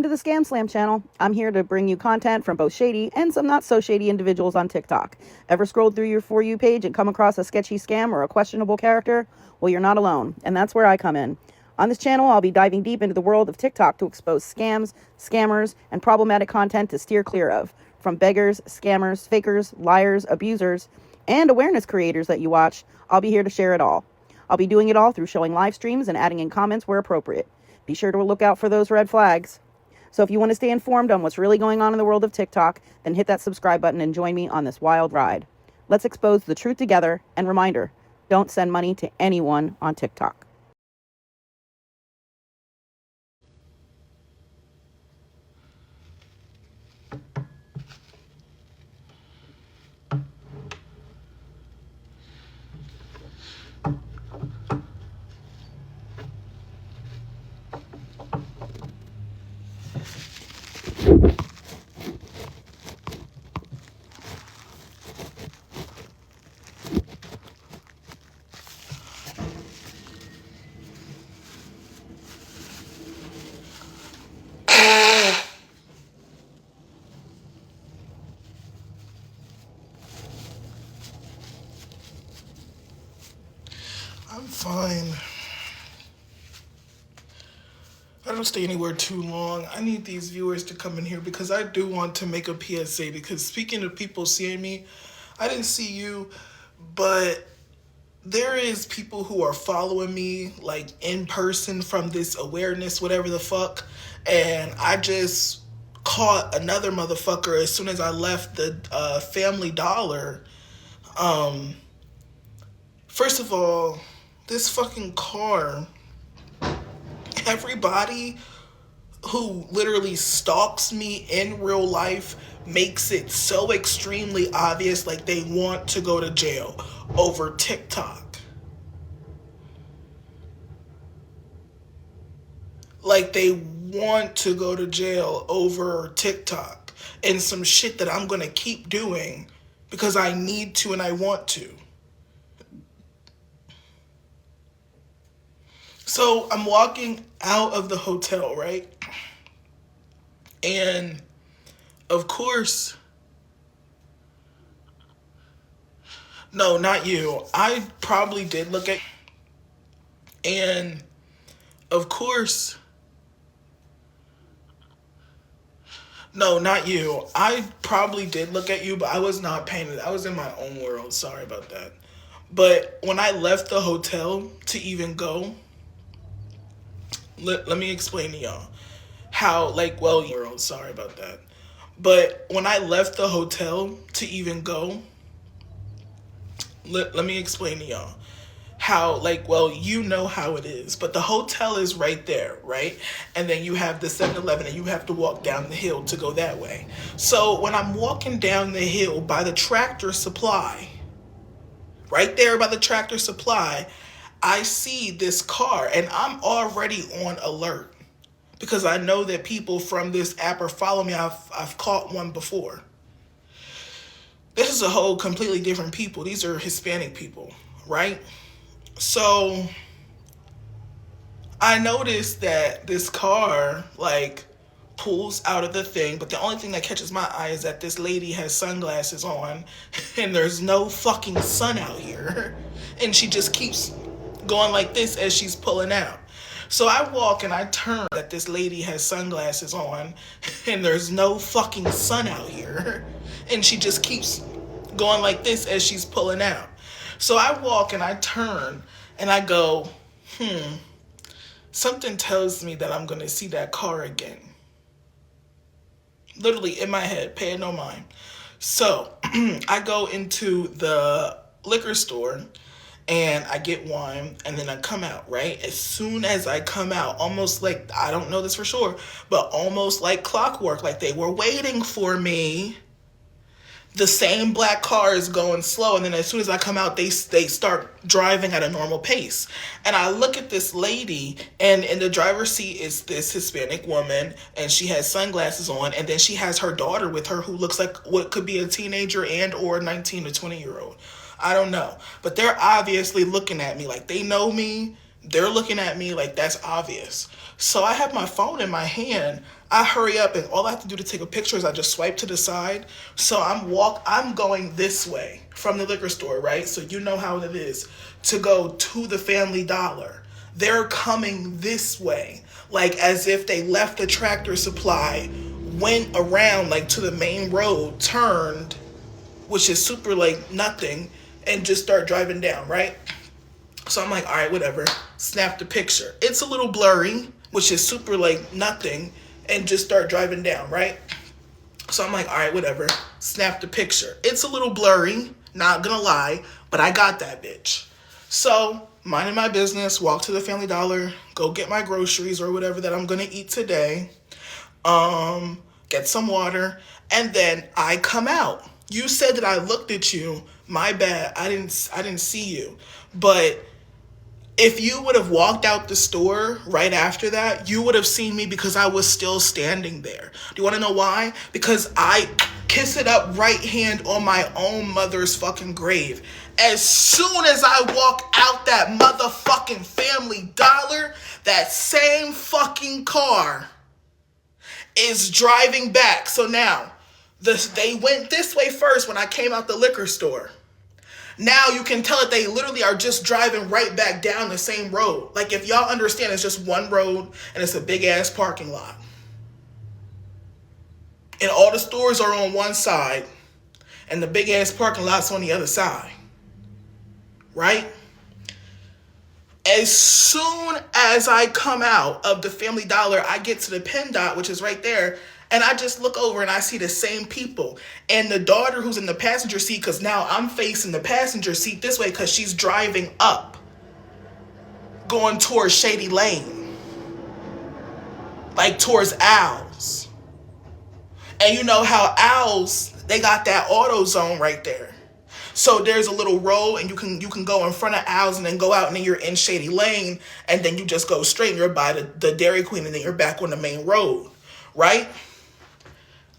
to the ScamSlam channel. I'm here to bring you content from both shady and some not so shady individuals on TikTok. Ever scrolled through your For You page and come across a sketchy scam or a questionable character? Well, you're not alone, and that's where I come in. On this channel, I'll be diving deep into the world of TikTok to expose scams, scammers, and problematic content to steer clear of. From beggars, scammers, fakers, liars, abusers, and awareness creators that you watch, I'll be here to share it all. I'll be doing it all through showing live streams and adding in comments where appropriate. Be sure to look out for those red flags. So if you want to stay informed on what's really going on in the world of TikTok, then hit that subscribe button and join me on this wild ride. Let's expose the truth together, and reminder, don't send money to anyone on TikTok. I'm fine. I don't stay anywhere too long. I need these viewers to come in here because I do want to make a PSA, because speaking of people seeing me, I didn't see you, but there is people who are following me like in person from this awareness, whatever the fuck, and I just caught another motherfucker as soon as I left the Family Dollar. First of all, this fucking car, everybody who literally stalks me in real life makes it so extremely obvious, like they want to go to jail over TikTok. Like they want to go to jail over TikTok and some shit that I'm gonna keep doing because I need to and I want to. So I'm walking out of the hotel, right? And of course, no, not you. I probably did look at, and of course, no, not you. I probably did look at you, but I was not paying it. I was in my own world. Sorry about that. But when I left the hotel to even go, let me explain to y'all how, sorry about that. But when I left the hotel to even go, let me explain to y'all how, you know how it is, but the hotel is right there, right? And then you have the 7-Eleven and you have to walk down the hill to go that way. So when I'm walking down the hill by the Tractor Supply, right there by the Tractor Supply, I see this car and I'm already on alert because I know that people from this app are following me. I've caught one before. This is a whole completely different people. These are Hispanic people, right? So I noticed that this car pulls out of the thing, but the only thing that catches my eye is that this lady has sunglasses on and there's no fucking sun out here. And she just keeps going like this as she's pulling out. So I walk and I turn that this lady has sunglasses on and there's no fucking sun out here. And she just keeps going like this as she's pulling out. So I walk and I turn and I go, something tells me that I'm going to see that car again. Literally in my head, pay it no mind. So I go into the liquor store and I get wine and then I come out, right? As soon as I come out, almost like, I don't know this for sure, but almost like clockwork, like they were waiting for me. The same black car is going slow, and then as soon as I come out, they start driving at a normal pace. And I look at this lady, and in the driver's seat is this Hispanic woman, and she has sunglasses on, and then she has her daughter with her who looks like what could be a teenager and or 19 to 20-year-old. I don't know. But they're obviously looking at me like they know me. They're looking at me like that's obvious. So I have my phone in my hand. I hurry up, and all I have to do to take a picture is I just swipe to the side. So I'm going this way from the liquor store, right? So you know how it is to go to the Family Dollar. They're coming this way, like as if they left the Tractor Supply, went around like to the main road, turned, which is super like nothing, and just start driving down, right? So I'm like, all right, whatever. Snap the picture. It's a little blurry, which is super like nothing, and just start driving down, right? So I'm like, all right, whatever. Snap the picture. It's a little blurry, not gonna lie, but I got that bitch. So, minding my business, walk to the Family Dollar, go get my groceries or whatever that I'm gonna eat today, get some water, and then I come out. You said that I looked at you. My bad. I didn't see you. But if you would have walked out the store right after that, you would have seen me because I was still standing there. Do you want to know why? Because I kiss it up right hand on my own mother's fucking grave. As soon as I walk out that motherfucking Family Dollar, that same fucking car is driving back. So now, they went this way first when I came out the liquor store. Now you can tell that they literally are just driving right back down the same road. Like, if y'all understand, it's just one road and it's a big ass parking lot. And all the stores are on one side and the big ass parking lot's on the other side. Right? As soon as I come out of the Family Dollar, I get to the Pen Dot, which is right there, and I just look over and I see the same people. And the daughter who's in the passenger seat, because now I'm facing the passenger seat this way because she's driving up, going towards Shady Lane, like towards Owls. And you know how Owls, they got that auto zone right there. So there's a little road, and you can go in front of Owls and then go out, and then you're in Shady Lane, and then you just go straight and you're by the Dairy Queen, and then you're back on the main road, right?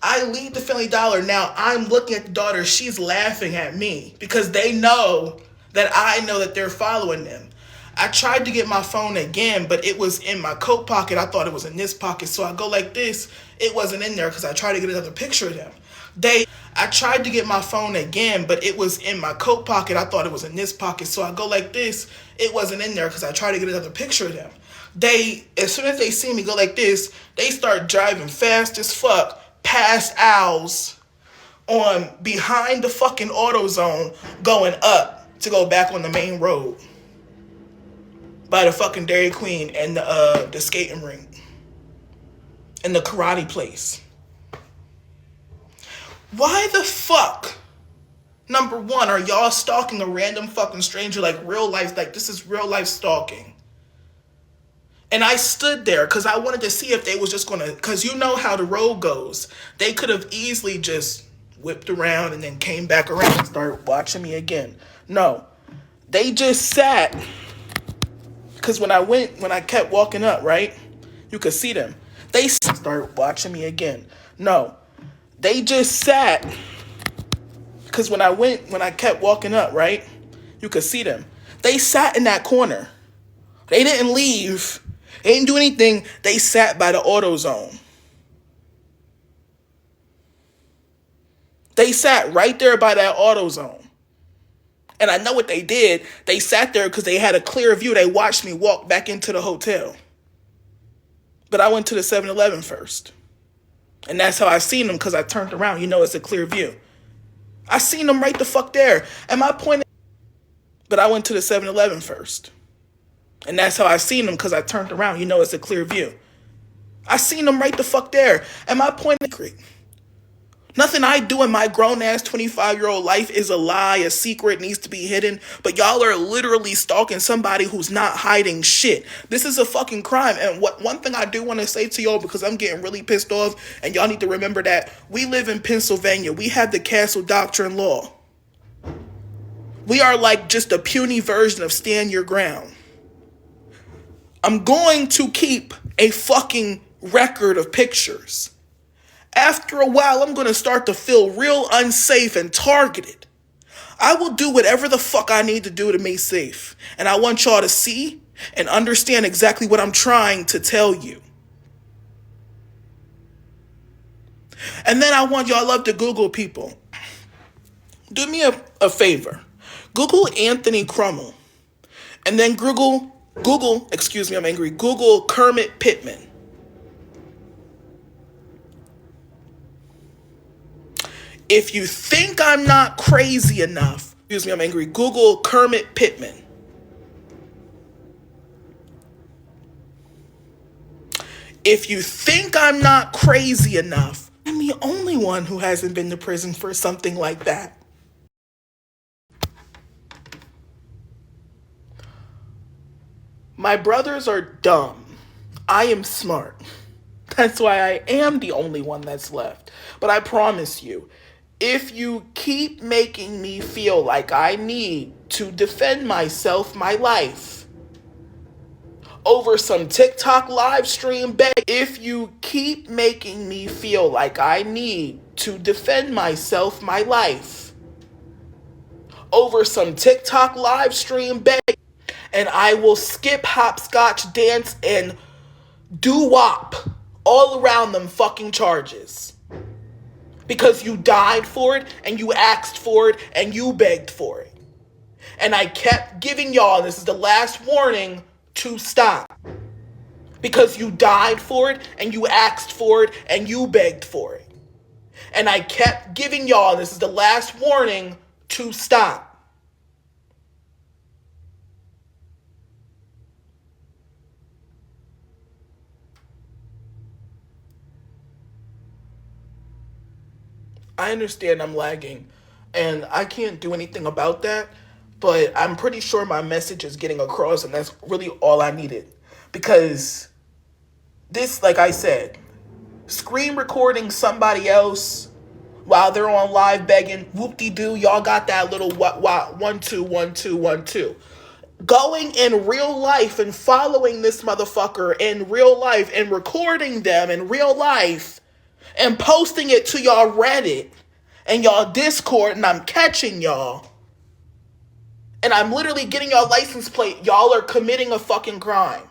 I leave the Family Dollar. Now I'm looking at the daughter. She's laughing at me because they know that I know that they're following them. I tried to get my phone again, but it was in my coat pocket. I thought it was in this pocket. So I go like this. It wasn't in there because I tried to get another picture of them. I tried to get my phone again, but it was in my coat pocket. I thought it was in this pocket. So I go like this. It wasn't in there because I tried to get another picture of them. As soon as they see me go like this, they start driving fast as fuck past Owls on behind the fucking AutoZone, going up to go back on the main road by the fucking Dairy Queen and the skating rink and the karate place. Why the fuck, number one, are y'all stalking a random fucking stranger like real life? Like, this is real life stalking. And I stood there because I wanted to see if they was just going to, because you know how the road goes. They could have easily just whipped around and then came back around and started watching me again. No, they just sat. Because when I kept walking up, right, you could see them. They started watching me again. No, they just sat. Because when I kept walking up, right, you could see them. They sat in that corner. They didn't leave. They didn't do anything. They sat by the AutoZone. They sat right there by that AutoZone. And I know what they did. They sat there because they had a clear view. They watched me walk back into the hotel. But I went to the 7-Eleven first. And that's how I seen them, because I turned around. You know, it's a clear view. I seen them right the fuck there. And my point is, but I went to the 7-Eleven first. And that's how I seen them, because I turned around. You know, it's a clear view. I seen them right the fuck there. And my point is, nothing I do in my grown-ass 25-year-old life is a lie, a secret, needs to be hidden. But y'all are literally stalking somebody who's not hiding shit. This is a fucking crime. And one thing I do want to say to y'all, because I'm getting really pissed off, and y'all need to remember that we live in Pennsylvania. We have the Castle Doctrine law. We are like just a puny version of Stand Your Ground. I'm going to keep a fucking record of pictures. After a while, I'm going to start to feel real unsafe and targeted. I will do whatever the fuck I need to do to make safe. And I want y'all to see and understand exactly what I'm trying to tell you. And then I love to Google people. Do me a favor. Google Anthony Crummell. And then Google Kermit Pittman. If you think I'm not crazy enough, Google Kermit Pittman. If you think I'm not crazy enough, I'm the only one who hasn't been to prison for something like that. My brothers are dumb. I am smart. That's why I am the only one that's left. But I promise you, if you keep making me feel like I need to defend myself, my life, over some TikTok live stream if you keep making me feel like I need to defend myself, my life, over some TikTok live stream and I will skip hopscotch, dance, and doo-wop all around them fucking charges. Because you died for it, and you asked for it, and you begged for it. And I kept giving y'all, and this is the last warning, to stop. Because you died for it, and you asked for it, and you begged for it. And I kept giving y'all, and this is the last warning, to stop. I understand I'm lagging, and I can't do anything about that, but I'm pretty sure my message is getting across, and that's really all I needed. Because this, like I said, screen recording somebody else while they're on live begging, whoop-de-doo, y'all got that little 1 2 1 2 1 2. Going in real life and following this motherfucker in real life and recording them in real life and posting it to y'all Reddit and y'all Discord, and I'm catching y'all. And I'm literally getting y'all license plate. Y'all are committing a fucking crime.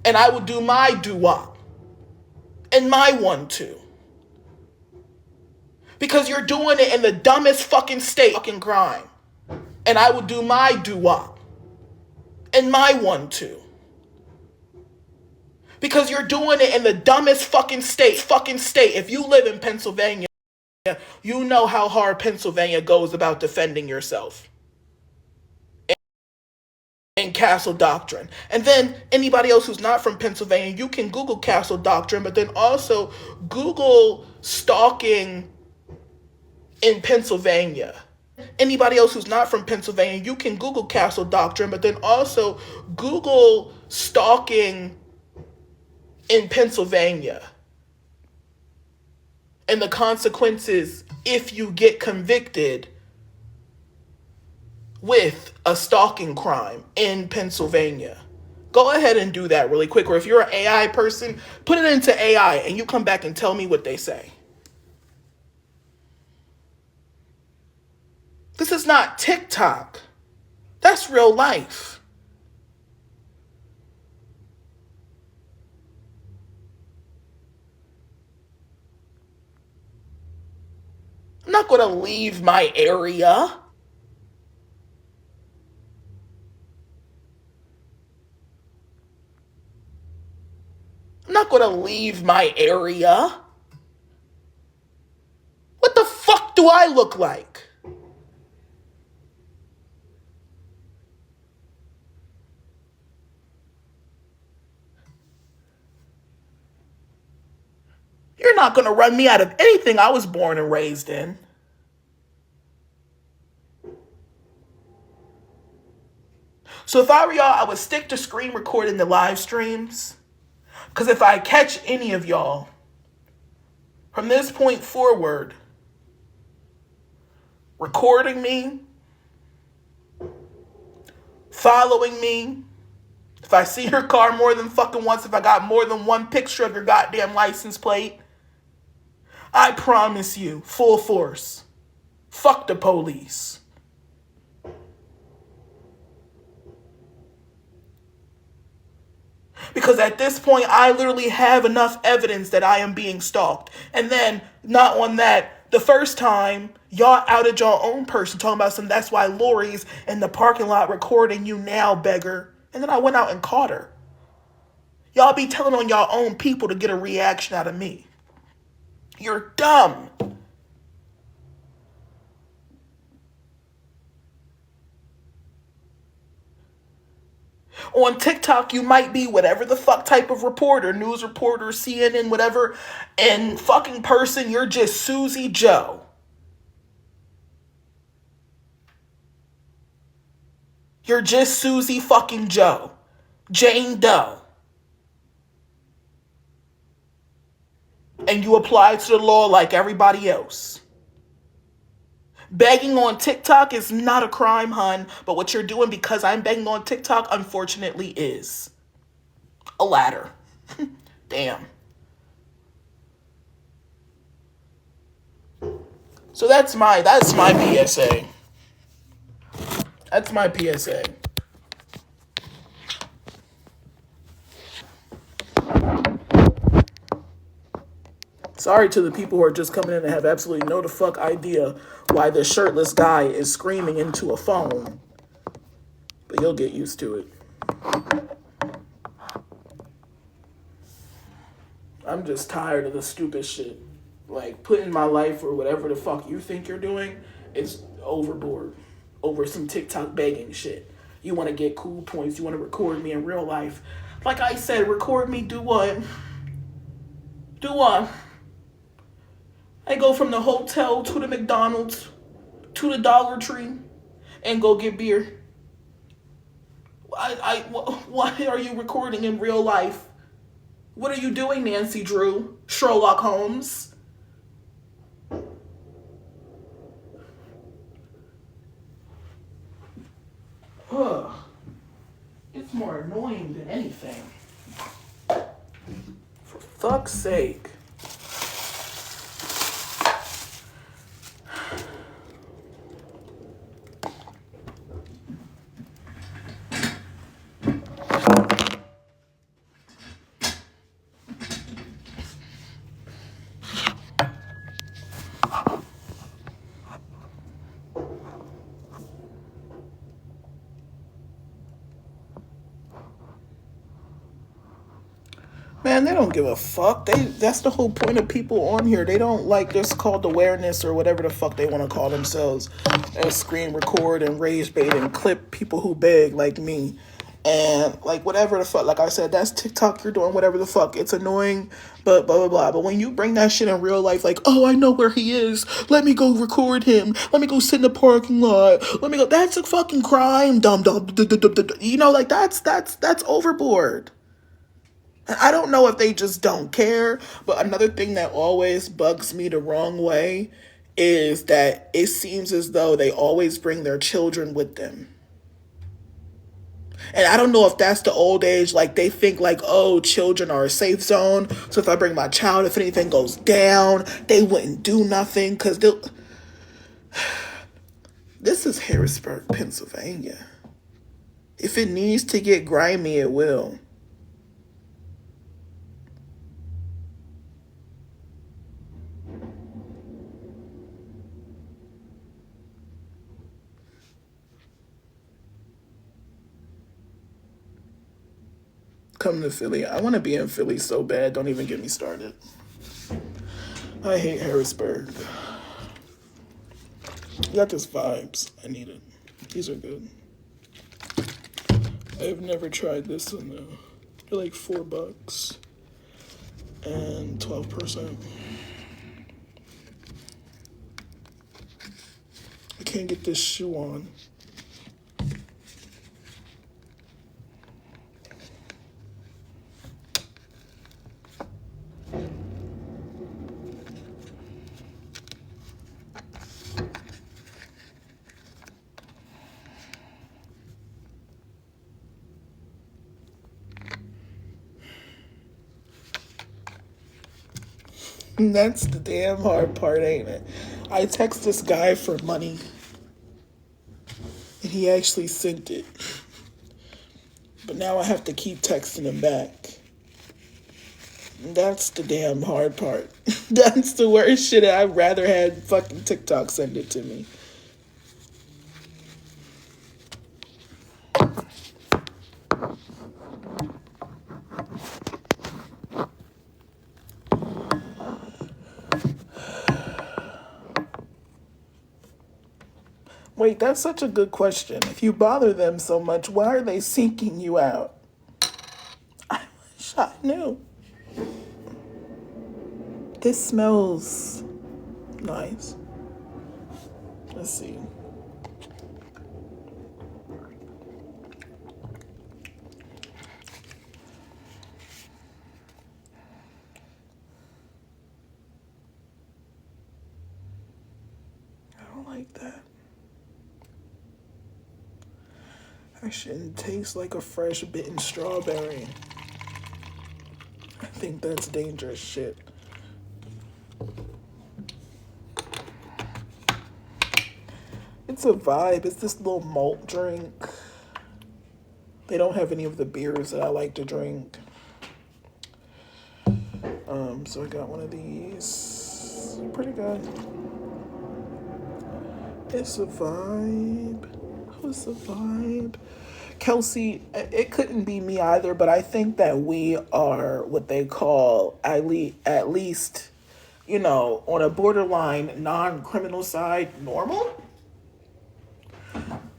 And I would do my doo-wop. And my 1 2. Because you're doing it in the dumbest fucking state fucking crime. And I would do my doo-wop. And my 1 2. Because you're doing it in the dumbest fucking state. If you live in Pennsylvania, you know how hard Pennsylvania goes about defending yourself. And Castle Doctrine. And then anybody else who's not from Pennsylvania, you can Google Castle Doctrine, but then also Google stalking in Pennsylvania. Anybody else who's not from Pennsylvania, you can Google Castle Doctrine, but then also Google stalking in Pennsylvania. And the consequences if you get convicted with a stalking crime in Pennsylvania. Go ahead and do that really quick. Or if you're an AI person, put it into AI and you come back and tell me what they say. This is not TikTok. That's real life. I'm not going to leave my area. I'm not going to leave my area. What the fuck do I look like? You're not going to run me out of anything I was born and raised in. So if I were y'all, I would stick to screen recording the live streams. Because if I catch any of y'all, from this point forward, recording me, following me, if I see your car more than fucking once, if I got more than one picture of your goddamn license plate, I promise you, full force, fuck the police. Because at this point, I literally have enough evidence that I am being stalked. And then, not on that, the first time, y'all outed your own person talking about some, that's why Lori's in the parking lot recording you now, beggar. And then I went out and caught her. Y'all be telling on y'all own people to get a reaction out of me. You're dumb. On TikTok, you might be whatever the fuck type of reporter, news reporter, CNN, whatever, and fucking person, you're just Susie Joe. You're just Susie fucking Joe. Jane Doe. And you apply to the law like everybody else. Begging on TikTok is not a crime, hun, but what you're doing because I'm begging on TikTok, unfortunately, is a ladder. Damn. So that's my PSA. That's my PSA. Sorry to the people who are just coming in and have absolutely no the fuck idea why the shirtless guy is screaming into a phone. But you'll get used to it. I'm just tired of the stupid shit. Like, putting my life or whatever the fuck you think you're doing is overboard. Over some TikTok begging shit. You want to get cool points. You want to record me in real life. Like I said, record me, do what? Do what? I go from the hotel to the McDonald's to the Dollar Tree and go get beer. Why are you recording in real life? What are you doing, Nancy Drew? Sherlock Holmes? Ugh. It's more annoying than anything. For fuck's sake. Man, they don't give a fuck. That's the whole point of people on here. They don't like this called awareness or whatever the fuck they want to call themselves. And screen record and rage bait and clip people who beg like me. And like whatever the fuck, like I said, that's TikTok, you're doing whatever the fuck. It's annoying, but blah, blah, blah. But when you bring that shit in real life, like, oh, I know where he is. Let me go record him. Let me go sit in the parking lot. Let me go. That's a fucking crime, dumb. You know, like that's overboard. I don't know if they just don't care, but another thing that always bugs me the wrong way is that it seems as though they always bring their children with them. And I don't know if that's the old age, like they think like, oh, children are a safe zone. So if I bring my child, if anything goes down, they wouldn't do nothing because they'll... This is Harrisburg, Pennsylvania. If it needs to get grimy, it will. Come to Philly. I want to be in Philly so bad. Don't even get me started. I hate Harrisburg. You got this vibes. I need it. These are good. I've never tried this one though. They're like $4 and 12%. I can't get this shoe on. That's the damn hard part, ain't it? I text this guy for money, and he actually sent it. But now I have to keep texting him back. That's the damn hard part. That's the worst shit. I'd rather had fucking TikTok send it to me. Wait, that's such a good question. If you bother them so much, why are they seeking you out? I wish I knew. This smells nice. Let's see. I don't like that. That shouldn't taste like a fresh bitten strawberry. I think that's dangerous shit. It's a vibe. It's this little malt drink. They don't have any of the beers that I like to drink. So I got one of these. Pretty good. It's a vibe. It's a vibe. Kelsey, it couldn't be me either, but I think that we are what they call at least, you know, on a borderline non-criminal side, normal.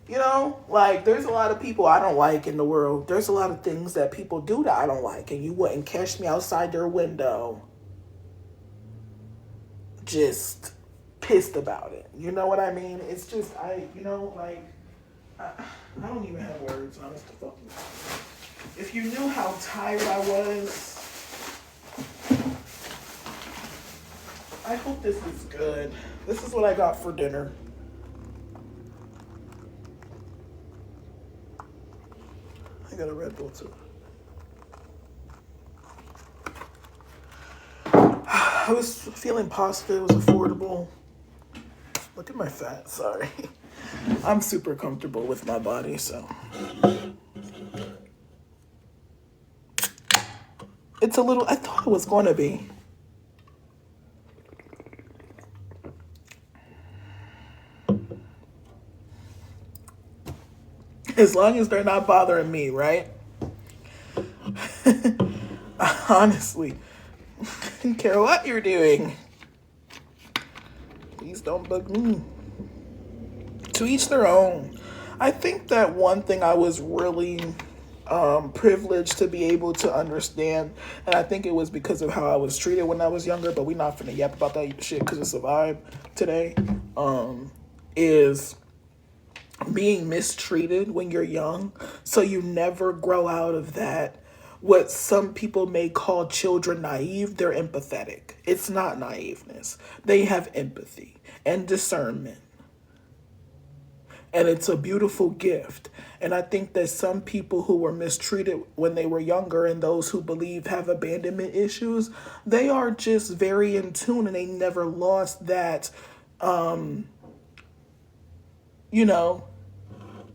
You know, like, there's a lot of people I don't like in the world. There's a lot of things that people do that I don't like, and you wouldn't catch me outside their window just pissed about it. You know what I mean? It's just, I don't even have words, honest to fucking. If you knew how tired I was, I hope this is good. This is what I got for dinner. I got a Red Bull too. I was feeling positive. It was affordable. Look at my fat. Sorry. I'm super comfortable with my body, so. It's a little, I thought it was going to be. As long as they're not bothering me, right? Honestly, I don't care what you're doing. Please don't bug me. To each their own. I think that one thing I was really privileged to be able to understand, and I think it was because of how I was treated when I was younger, but we're not finna yap about that shit because it's a vibe today, is being mistreated when you're young, so you never grow out of that. What some people may call children naive, they're empathetic. It's not naiveness. They have empathy and discernment. And it's a beautiful gift. And I think that some people who were mistreated when they were younger and those who believe have abandonment issues, they are just very in tune and they never lost that,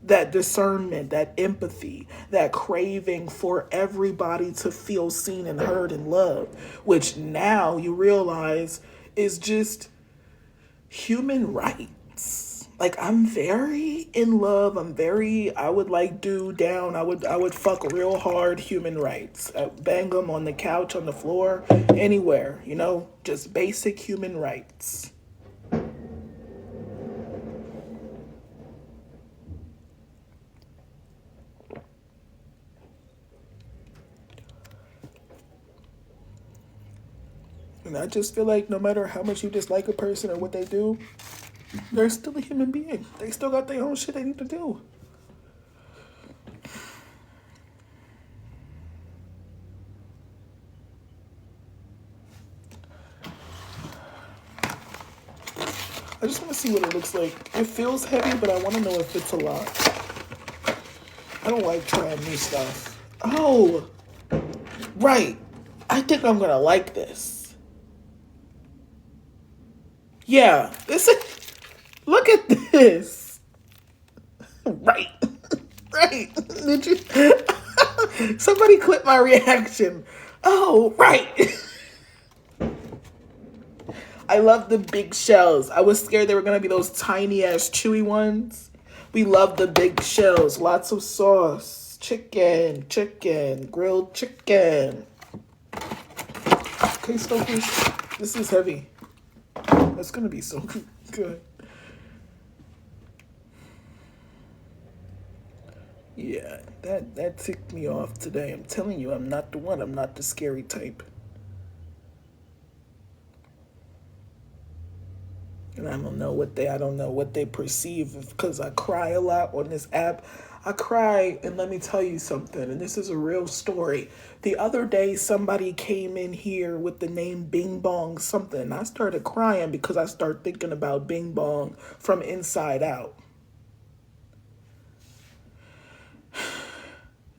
that discernment, that empathy, that craving for everybody to feel seen and heard and loved, which now you realize is just human rights. Like, I'm very in love. I would like do down. I would fuck real hard human rights. Bang them on the couch, on the floor, anywhere, just basic human rights. And I just feel like no matter how much you dislike a person or what they do, they're still a human being. They still got their own shit they need to do. I just want to see what it looks like. It feels heavy, but I want to know if it's a lot. I don't like trying new stuff. Oh, right. I think I'm going to like this. Yeah, this is... Look at this. Right. Right. Did you... Somebody clip my reaction. Oh, right. I love the big shells. I was scared they were going to be those tiny ass chewy ones. We love the big shells. Lots of sauce. Chicken, grilled chicken. Okay, Stokers, this is heavy. That's going to be so good. Yeah, that ticked me off today. I'm telling you, I'm not the one. I'm not the scary type. And I don't know what they perceive because I cry a lot on this app. I cry, and let me tell you something, and this is a real story. The other day, somebody came in here with the name Bing Bong something. And I started crying because I started thinking about Bing Bong from Inside Out.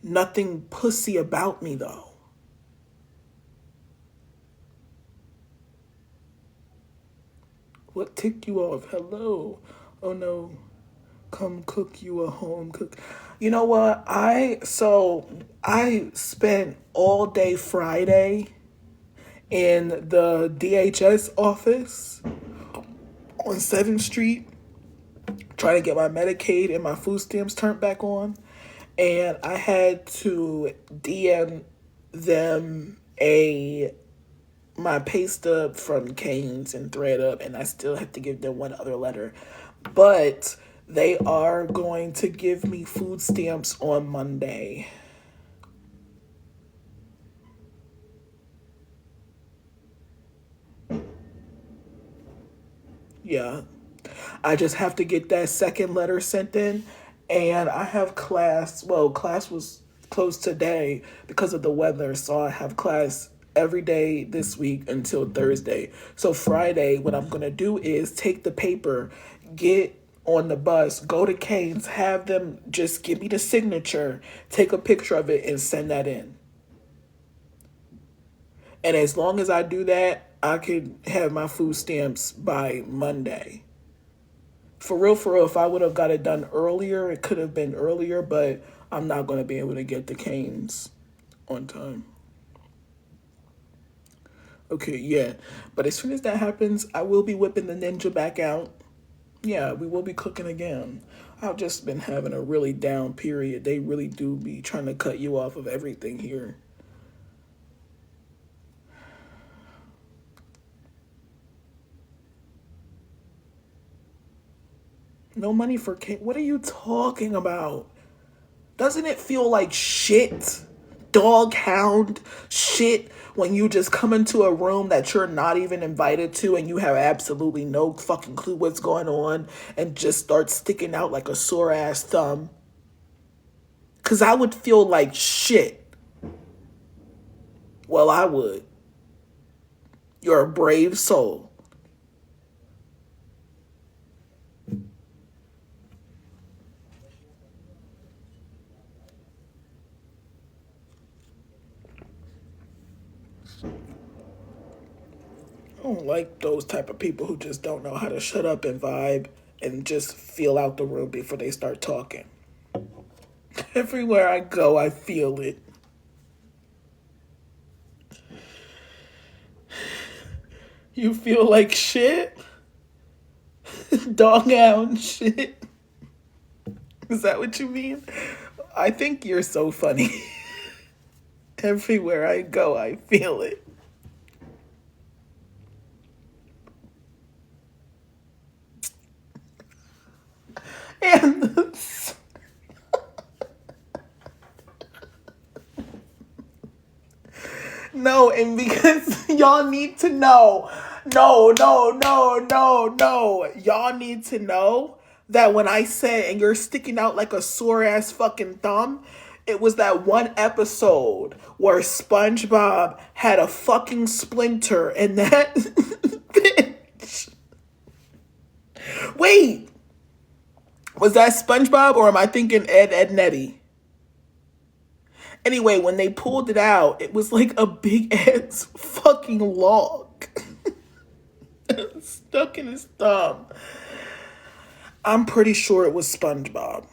Nothing pussy about me, though. What ticked you off? Hello. Oh no. Come cook you a home cook. You know what? I spent all day Friday in the DHS office on 7th Street trying to get my Medicaid and my food stamps turned back on. And I had to DM them my pay stub from Cane's and ThreadUp, and I still have to give them one other letter. But they are going to give me food stamps on Monday. Yeah. I just have to get that second letter sent in. And I have class. Well, class was closed today because of the weather. So I have class every day this week until Thursday. So Friday, what I'm going to do is take the paper, get on the bus, go to Cane's, have them just give me the signature, take a picture of it, and send that in. And as long as I do that, I could have my food stamps by Monday. For real, if I would have got it done earlier, it could have been earlier, but I'm not going to be able to get the Cane's on time. Okay, yeah. But as soon as that happens, I will be whipping the ninja back out. Yeah, we will be cooking again. I've just been having a really down period. They really do be trying to cut you off of everything here. No money for cake. What are you talking about? Doesn't it feel like shit? Dog hound shit when you just come into a room that you're not even invited to and you have absolutely no fucking clue what's going on and just start sticking out like a sore ass thumb. Cause I would feel like shit. Well, I would. You're a brave soul. I don't like those type of people who just don't know how to shut up and vibe and just feel out the room before they start talking. Everywhere I go, I feel it. You feel like shit? Dog hound shit? Is that what you mean? I think you're so funny. Everywhere I go, I feel it. And no, and because y'all need to know. No. Y'all need to know that when I said, and you're sticking out like a sore ass fucking thumb, it was that one episode where SpongeBob had a fucking splinter and that bitch. Wait, was that SpongeBob or am I thinking Ed Nettie? Anyway, when they pulled it out, it was like a big ass fucking log stuck in his thumb. I'm pretty sure it was SpongeBob.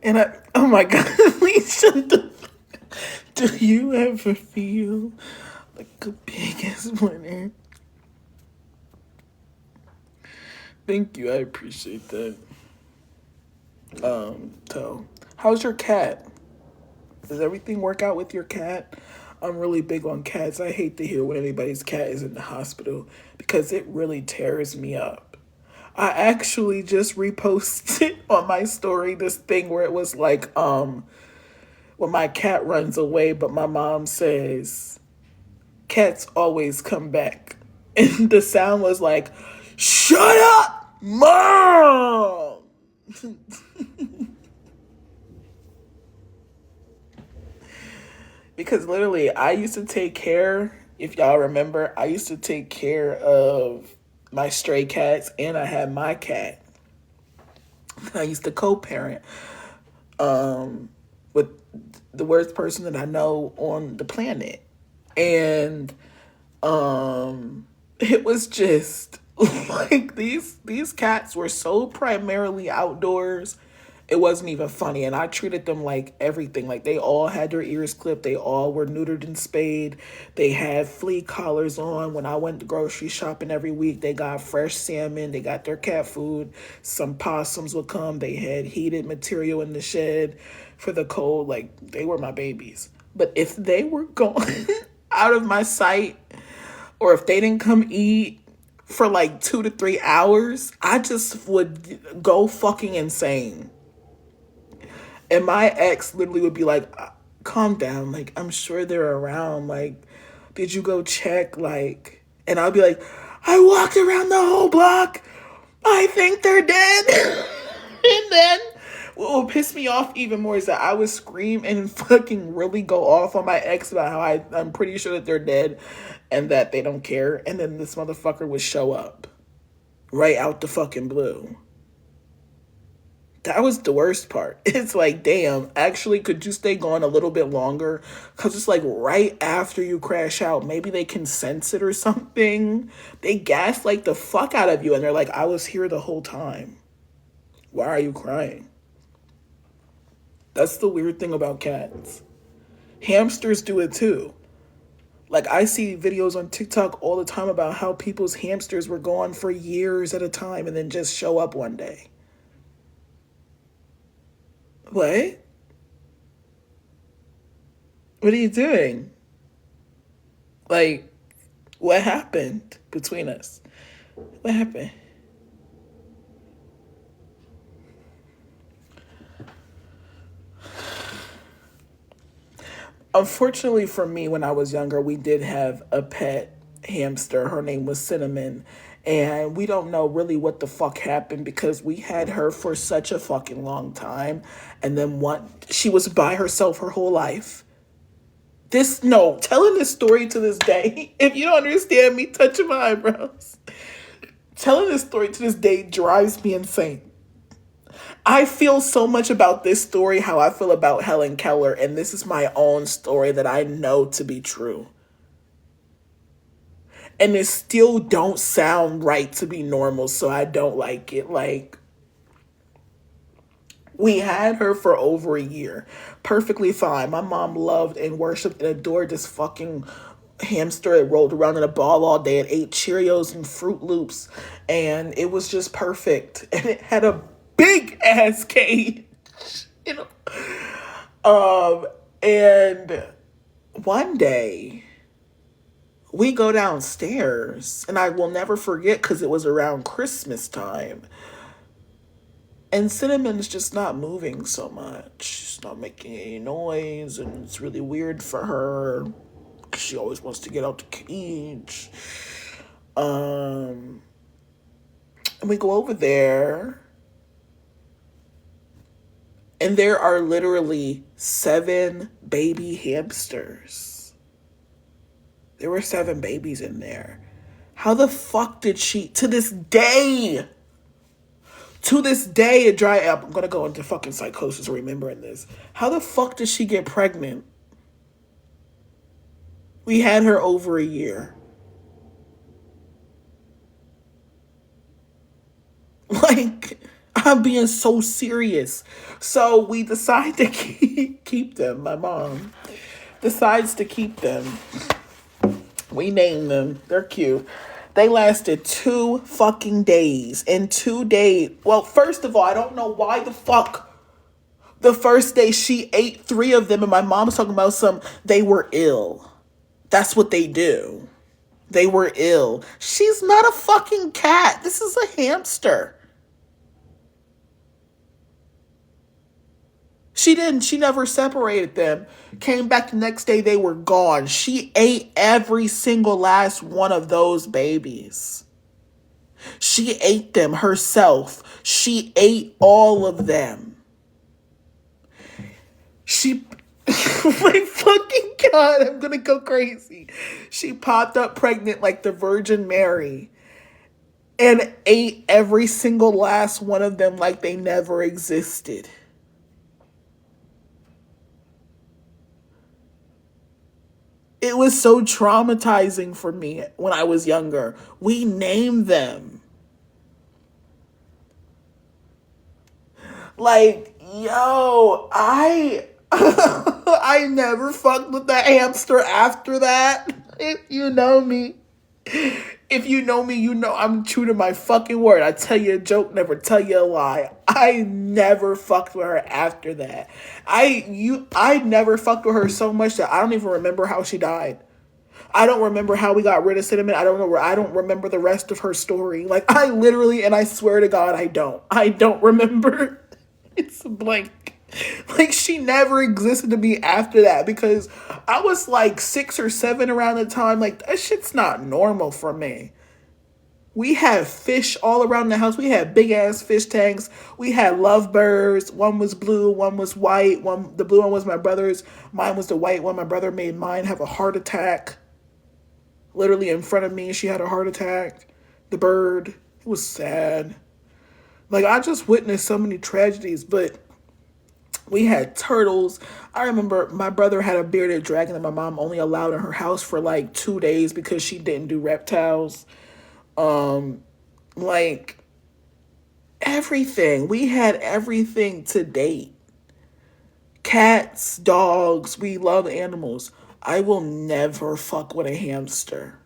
And oh my God, please shut the. Do you ever feel like a biggest winner? Thank you, I appreciate that. So, how's your cat? Does everything work out with your cat? I'm really big on cats. I hate to hear when anybody's cat is in the hospital because it really tears me up. I actually just reposted on my story this thing where it was like, when my cat runs away, but my mom says, cats always come back. And the sound was like, shut up, mom! Because literally, I used to take care, if y'all remember, I used to take care of my stray cats, and I had my cat. I used to co-parent with the worst person that I know on the planet. And it was just like these cats were so primarily outdoors. It wasn't even funny, and I treated them like everything. Like, they all had their ears clipped, they all were neutered and spayed, they had flea collars on. When I went grocery shopping every week, they got fresh salmon, they got their cat food. Some possums would come, they had heated material in the shed for the cold. Like, they were my babies. But if they were gone out of my sight, or if they didn't come eat for like 2 to 3 hours, I just would go fucking insane. And my ex literally would be like, calm down. Like, I'm sure they're around. Like, did you go check? Like, and I'll be like, I walked around the whole block. I think they're dead. And then what will piss me off even more is that I would scream and fucking really go off on my ex about how I'm pretty sure that they're dead and that they don't care. And then this motherfucker would show up right out the fucking blue. That was the worst part. It's like, damn, actually, could you stay gone a little bit longer? Because it's like right after you crash out, maybe they can sense it or something. They gaslight the fuck out of you, and they're like, I was here the whole time. Why are you crying? That's the weird thing about cats. Hamsters do it too. Like, I see videos on TikTok all the time about how people's hamsters were gone for years at a time and then just show up one day. What? What are you doing? Like, what happened between us? What happened? Unfortunately for me, when I was younger, we did have a pet hamster. Her name was Cinnamon. And we don't know really what the fuck happened because we had her for such a fucking long time. And then she was by herself her whole life. Telling this story to this day, if you don't understand me, touching my eyebrows. Telling this story to this day drives me insane. I feel so much about this story how I feel about Helen Keller, and this is my own story that I know to be true. And it still don't sound right to be normal, so I don't like it. Like, we had her for over a year. Perfectly fine. My mom loved and worshipped and adored this fucking hamster. It rolled around in a ball all day and ate Cheerios and Fruit Loops. And it was just perfect. And it had a big ass cage. You know? And one day we go downstairs, and I will never forget because it was around Christmas time. And Cinnamon's just not moving so much. She's not making any noise, and it's really weird for her. She always wants to get out the cage. And we go over there, and there are literally 7 baby hamsters. There were 7 babies in there. How the fuck did she, to this day, I'm gonna go into fucking psychosis remembering this. How the fuck did she get pregnant? We had her over a year. Like, I'm being so serious. So we decide to keep them. My mom decides to keep them. We name them. They're cute. They lasted 2 fucking days. In 2 days. Well, first of all, I don't know why the fuck the first day she ate 3 of them, and my mom was talking about they were ill. That's what they do. They were ill. She's not a fucking cat. This is a hamster. She never separated them. Came back the next day, they were gone. She ate every single last one of those babies. She ate them herself. She ate all of them. My fucking God, I'm gonna go crazy. She popped up pregnant like the Virgin Mary and ate every single last one of them like they never existed. It was so traumatizing for me when I was younger. We named them. Like, yo, I never fucked with the hamster after that. If you know me. If you know me, you know I'm true to my fucking word. I tell you a joke, never tell you a lie. I never fucked with her after that. I never fucked with her so much that I don't even remember how she died. I don't remember how we got rid of Cinnamon. I don't remember the rest of her story. Like, I literally, and I swear to God, I don't remember. It's a blank. Like, she never existed to me after that because I was like 6 or 7 around the time. Like, that shit's not normal for me. We had fish all around the house. We had big ass fish tanks. We had lovebirds. One was blue, one was white. The blue one was my brother's. Mine was the white one. My brother made mine have a heart attack. Literally in front of me, she had a heart attack. The bird. It was sad. Like, I just witnessed so many tragedies, but we had turtles. I remember my brother had a bearded dragon that my mom only allowed in her house for like 2 days because she didn't do reptiles. Like, everything. We had everything to date. Cats, dogs, we love animals. I will never fuck with a hamster.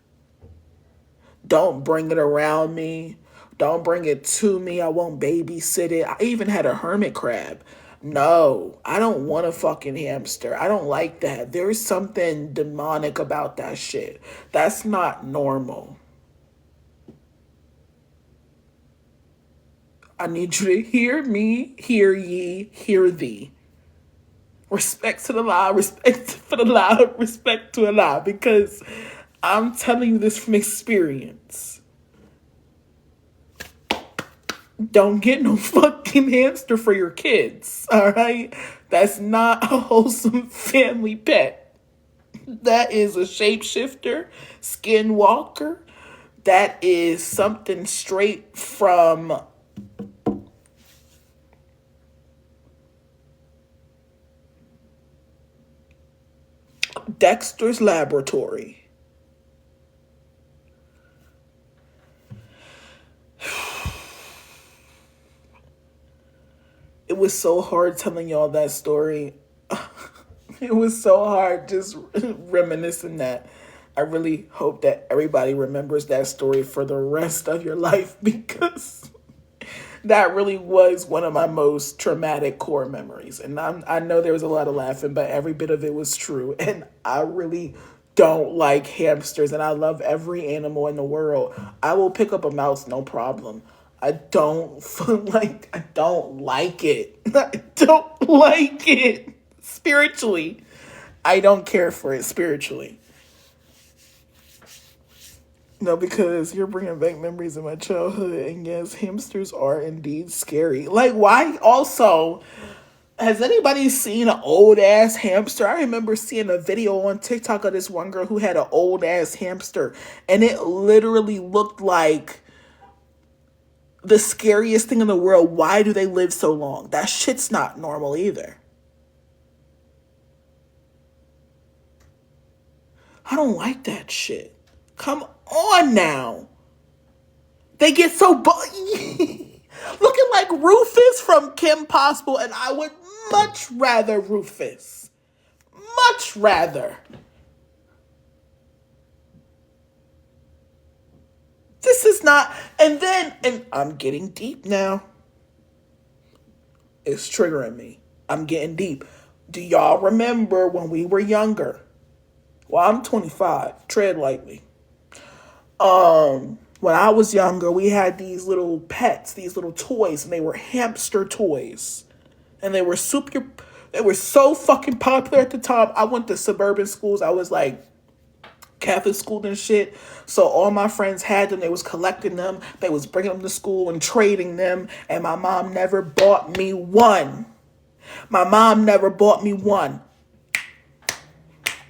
Don't bring it around me. Don't bring it to me. I won't babysit it. I even had a hermit crab. No, I don't want a fucking hamster. I don't like that. There's something demonic about that shit. That's not normal. I need you to hear me, hear ye, hear thee. Respect to the law, respect for the law, respect to Allah, because I'm telling you this from experience. Don't get no fucking hamster for your kids, all right? That's not a wholesome family pet. That is a shapeshifter, skinwalker. That is something straight from Dexter's Laboratory. It was so hard telling y'all that story. It was so hard just reminiscing that. I really hope that everybody remembers that story for the rest of your life because that really was one of my most traumatic core memories. And I know there was a lot of laughing, but every bit of it was true. And I really don't like hamsters, and I love every animal in the world. I will pick up a mouse, no problem. I don't like it. I don't like it spiritually. I don't care for it spiritually. No, because you're bringing back memories of my childhood, and yes, hamsters are indeed scary. Like, why also, has anybody seen an old ass hamster? I remember seeing a video on TikTok of this one girl who had an old ass hamster, and it literally looked like the scariest thing in the world. Why do they live so long? That shit's not normal either. I don't like that shit. Come on now. They get so Looking like Rufus from Kim Possible, and I would much rather Rufus. Much rather. This is not, and I'm getting deep now. It's triggering me. I'm getting deep. Do y'all remember when we were younger? Well, I'm 25. Tread lightly. When I was younger, we had these little pets, these little toys, and they were hamster toys. And they were so fucking popular at the time. I went to suburban schools. I was like Catholic school and shit. So all my friends had them. They was collecting them. They was bringing them to school and trading them. And my mom never bought me one. My mom never bought me one.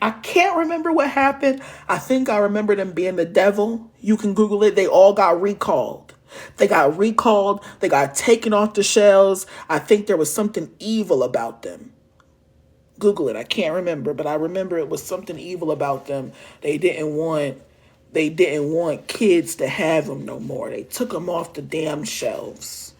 I can't remember what happened. I think I remember them being the devil. You can Google it. They all got recalled. They got recalled. They got taken off the shelves. I think there was something evil about them. Google it. I can't remember, but I remember it was something evil about them. They didn't want kids to have them no more. They took them off the damn shelves.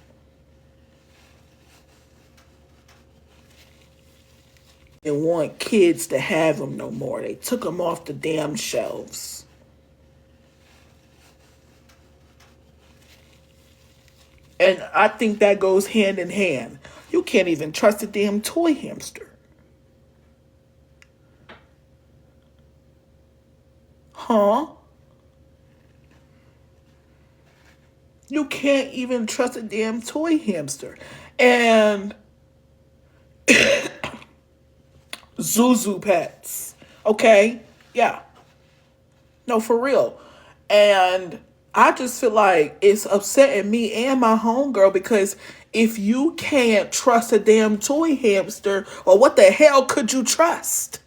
Didn't want kids to have them no more. They took them off the damn shelves. And I think that goes hand in hand. You can't even trust a damn toy hamster. Huh? You can't even trust a damn toy hamster. And Zuzu pets. Okay? Yeah. No, for real. And I just feel like it's upsetting me and my homegirl because if you can't trust a damn toy hamster, well, what the hell could you trust?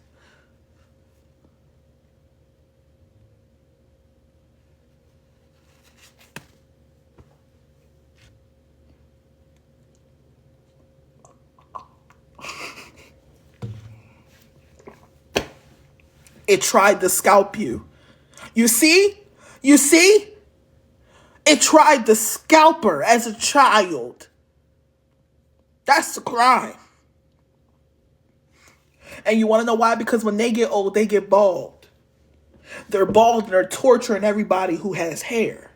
It tried to scalp you. You see? You see? It tried to scalp her as a child. That's the crime. And you want to know why? Because when they get old, they get bald. They're bald and they're torturing everybody who has hair.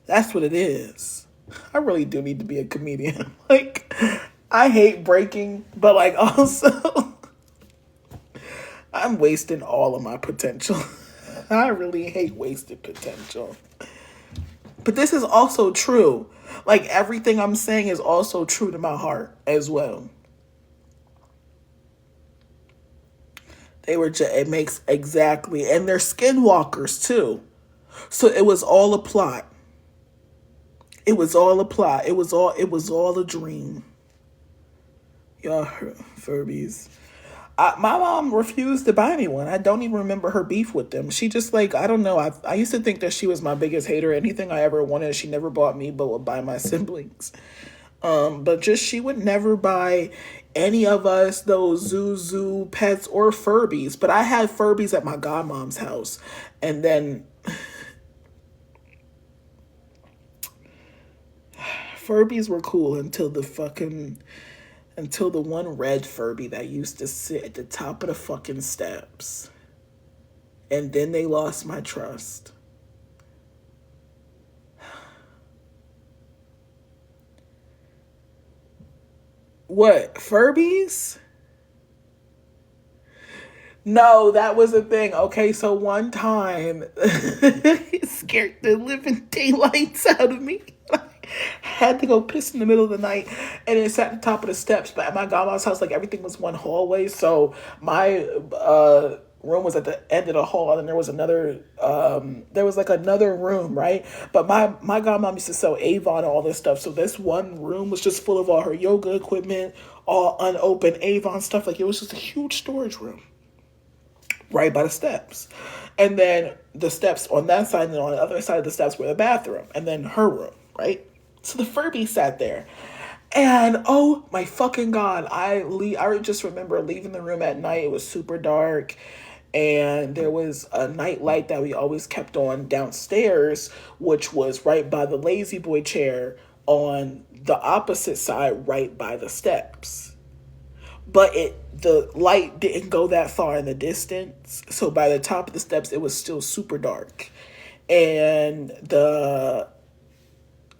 That's what it is. I really do need to be a comedian. Like, I hate breaking, but like also, I'm wasting all of my potential. I really hate wasted potential. But this is also true. Like, everything I'm saying is also true to my heart as well. It makes exactly, and they're skinwalkers too. So it was all a plot. It was all a plot. It was all a dream. Y'all, Furbies. My mom refused to buy me one. I don't even remember her beef with them. She just like, I don't know. I used to think that she was my biggest hater. Anything I ever wanted, she never bought me, but would buy my siblings. But just she would never buy any of us those Zuzu pets or Furbies. But I had Furbies at my godmom's house. And then Furbies were cool until the one red Furby that used to sit at the top of the fucking steps. And then they lost my trust. What? Furbies? No, that was a thing. Okay, so one time, it scared the living daylights out of me. Had to go piss in the middle of the night, and it sat at the top of the steps. But at my godma's house, like, everything was one hallway, so my room was at the end of the hall, and then there was another room, right? But my godmom used to sell Avon and all this stuff, so this one room was just full of all her yoga equipment, all unopened Avon stuff. Like, it was just a huge storage room right by the steps. And then the steps on that side, and then on the other side of the steps were the bathroom, and then her room, right? So the Furby sat there. And oh my fucking God, I just remember leaving the room at night. It was super dark. And there was a night light that we always kept on downstairs, which was right by the lazy boy chair on the opposite side, right by the steps. But the light didn't go that far in the distance, so by the top of the steps it was still super dark. And the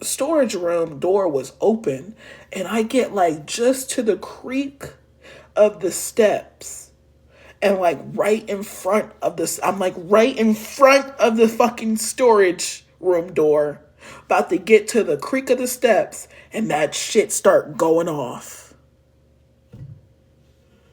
storage room door was open, and I get like just to the creak of the steps, and like right in front of this, I'm like right in front of the fucking storage room door, about to get to the creak of the steps, and that shit start going off.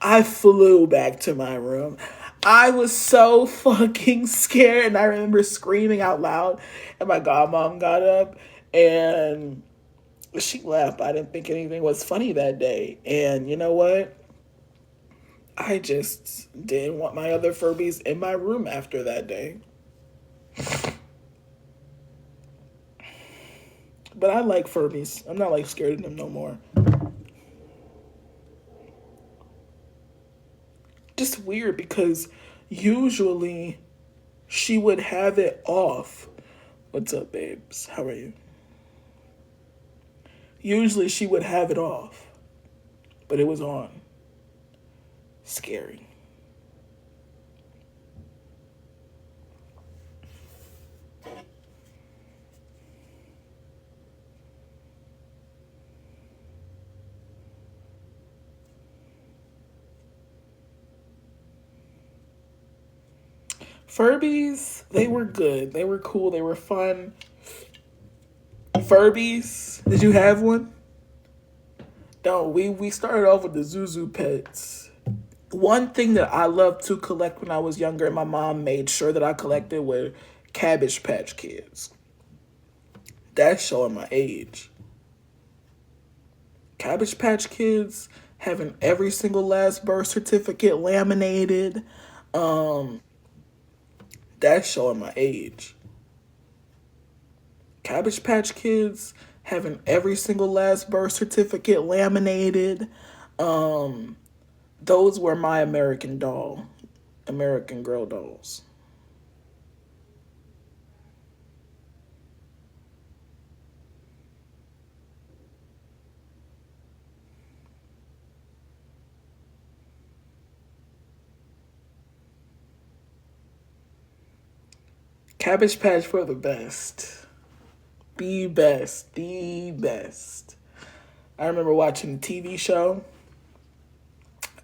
I flew back to my room. I was so fucking scared, and I remember screaming out loud, and my godmom got up, and she laughed. I didn't think anything was funny that day. And you know what? I just didn't want my other Furbies in my room after that day. But I like Furbies. I'm not like scared of them no more. Just weird because usually she would have it off. What's up, babes? How are you? Usually she would have it off, but it was on. Scary. Furbies, they were good. They were cool. They were fun. Furbies, did you have one? No, we started off with the Zuzu pets. One thing that I loved to collect when I was younger, and my mom made sure that I collected, were Cabbage Patch Kids. That's showing my age. Cabbage Patch Kids, having every single last birth certificate laminated. That's showing my age. Cabbage Patch Kids, having every single last birth certificate laminated. Those were my American Girl dolls. Cabbage Patch were the best. The best. The best. I remember watching the TV show.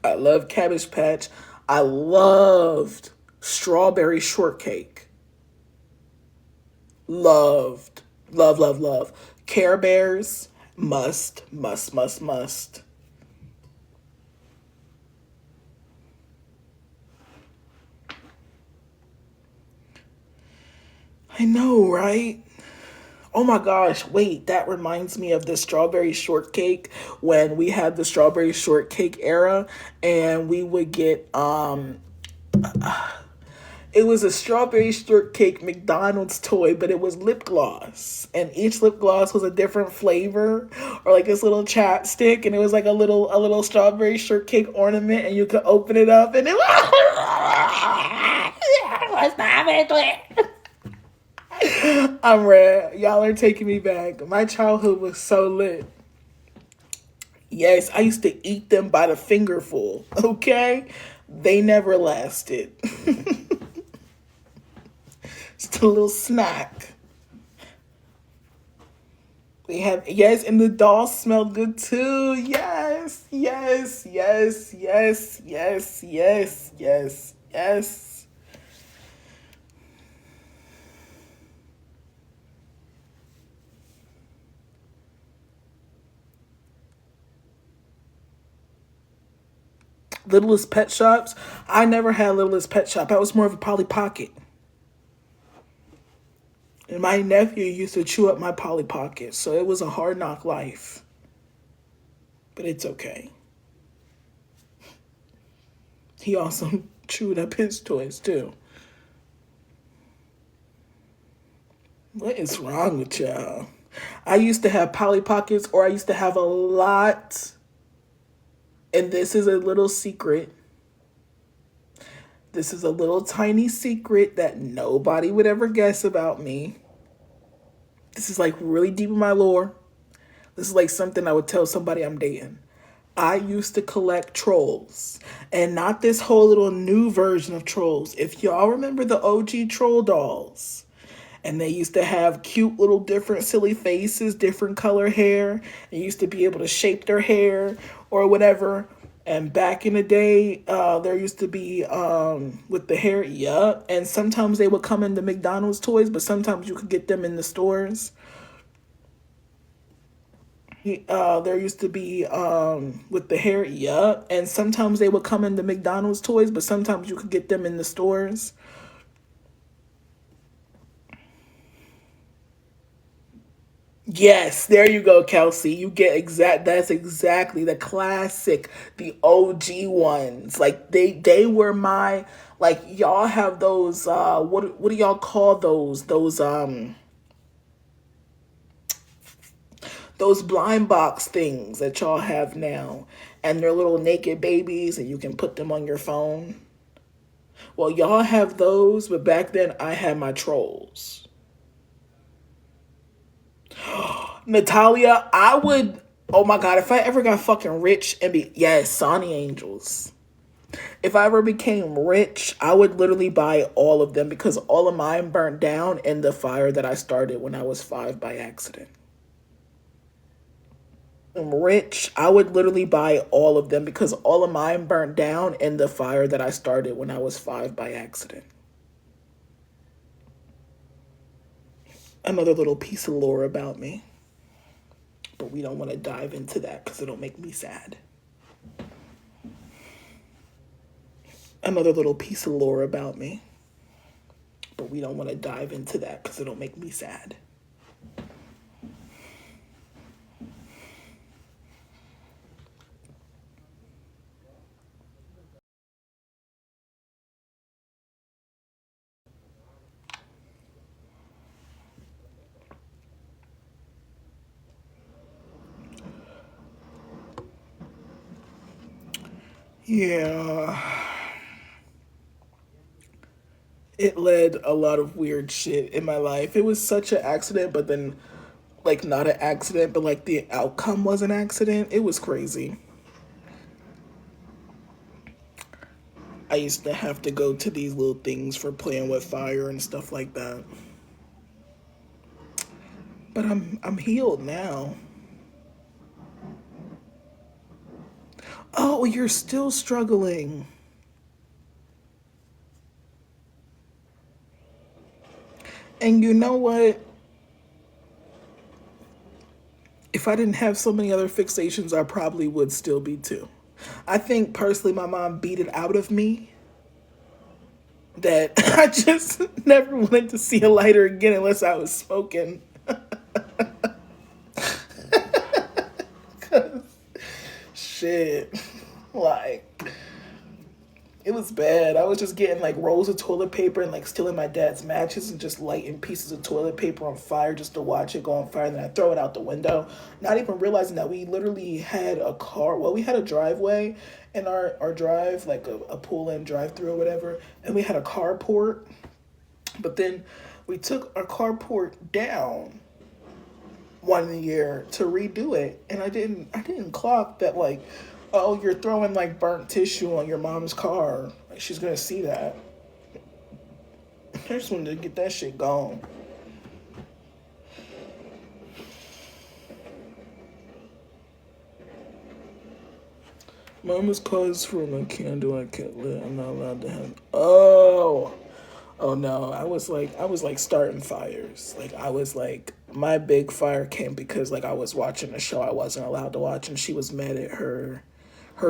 I loved Cabbage Patch. I loved Strawberry Shortcake. Loved. Love, love, love. Care Bears. Must. I know, right? Oh my gosh, wait, that reminds me of the strawberry shortcake, when we had the strawberry shortcake era, and we would get it was a strawberry shortcake McDonald's toy, but it was lip gloss, and each lip gloss was a different flavor, or like this little chapstick, and it was like a little strawberry shortcake ornament, and you could open it up, and it was I'm red. Y'all are taking me back. My childhood was so lit. Yes, I used to eat them by the fingerful. Okay? They never lasted. Just a little snack. They have, yes, and the dolls smelled good too. Yes. Littlest Pet Shops. I never had Littlest Pet Shop. I was more of a Polly Pocket. And my nephew used to chew up my Polly Pocket, so it was a hard knock life. But it's okay. He also chewed up his toys too. What is wrong with y'all? I used to have Polly Pockets, or I used to have a lot. And this is a little secret. This is a little tiny secret that nobody would ever guess about me. This is like really deep in my lore. This is like something I would tell somebody I'm dating. I used to collect trolls, and not this whole little new version of trolls. If y'all remember the OG troll dolls, and they used to have cute little different silly faces, different color hair, and used to be able to shape their hair or whatever. And back in the day, there used to be with the hair, yeah. And sometimes they would come in the McDonald's toys, but sometimes you could get them in the stores. There used to be with the hair, yeah. And sometimes they would come in the McDonald's toys, but sometimes you could get them in the stores. Yes, there you go, Kelsey. You get that's exactly the classic, the OG ones. Like they were my, like y'all have those what do y'all call those blind box things that y'all have now, and they're little naked babies and you can put them on your phone. Well, y'all have those, but back then I had my trolls. Natalia, I would. Oh my god, if I ever got fucking rich and be yes, Sonny Angels. If I ever became rich, I would literally buy all of them because all of mine burnt down in the fire that I started when I was 5 by accident. I'm rich, I would literally buy all of them because all of mine burnt down in the fire that I started when I was 5 by accident. Another little piece of lore about me. But we don't want to dive into that because it'll make me sad. Another little piece of lore about me. But we don't want to dive into that because it'll make me sad. Yeah. It led a lot of weird shit in my life. It was such an accident, but then, like, not an accident, but like the outcome was an accident. It was crazy. I used to have to go to these little things for playing with fire and stuff like that. But I'm healed now. Oh, you're still struggling. And you know what? If I didn't have so many other fixations, I probably would still be too. I think personally my mom beat it out of me that I just never wanted to see a lighter again unless I was smoking. Shit. Like, it was bad. I was just getting like rolls of toilet paper and like stealing my dad's matches and just lighting pieces of toilet paper on fire just to watch it go on fire. And then I throw it out the window, not even realizing that we literally had a car. Well, we had a driveway in our drive, like a pull in drive through or whatever. And we had a carport. But then we took our carport down one year to redo it, and I didn't clock that, like, oh, you're throwing like burnt tissue on your mom's car, like she's gonna see that. I just wanted to get that shit gone. Mom was caused from a candle I kept lit. I'm not allowed to have. Oh no, I was like starting fires. Like I was like my big fire came because like I was watching a show I wasn't allowed to watch, and she was mad at her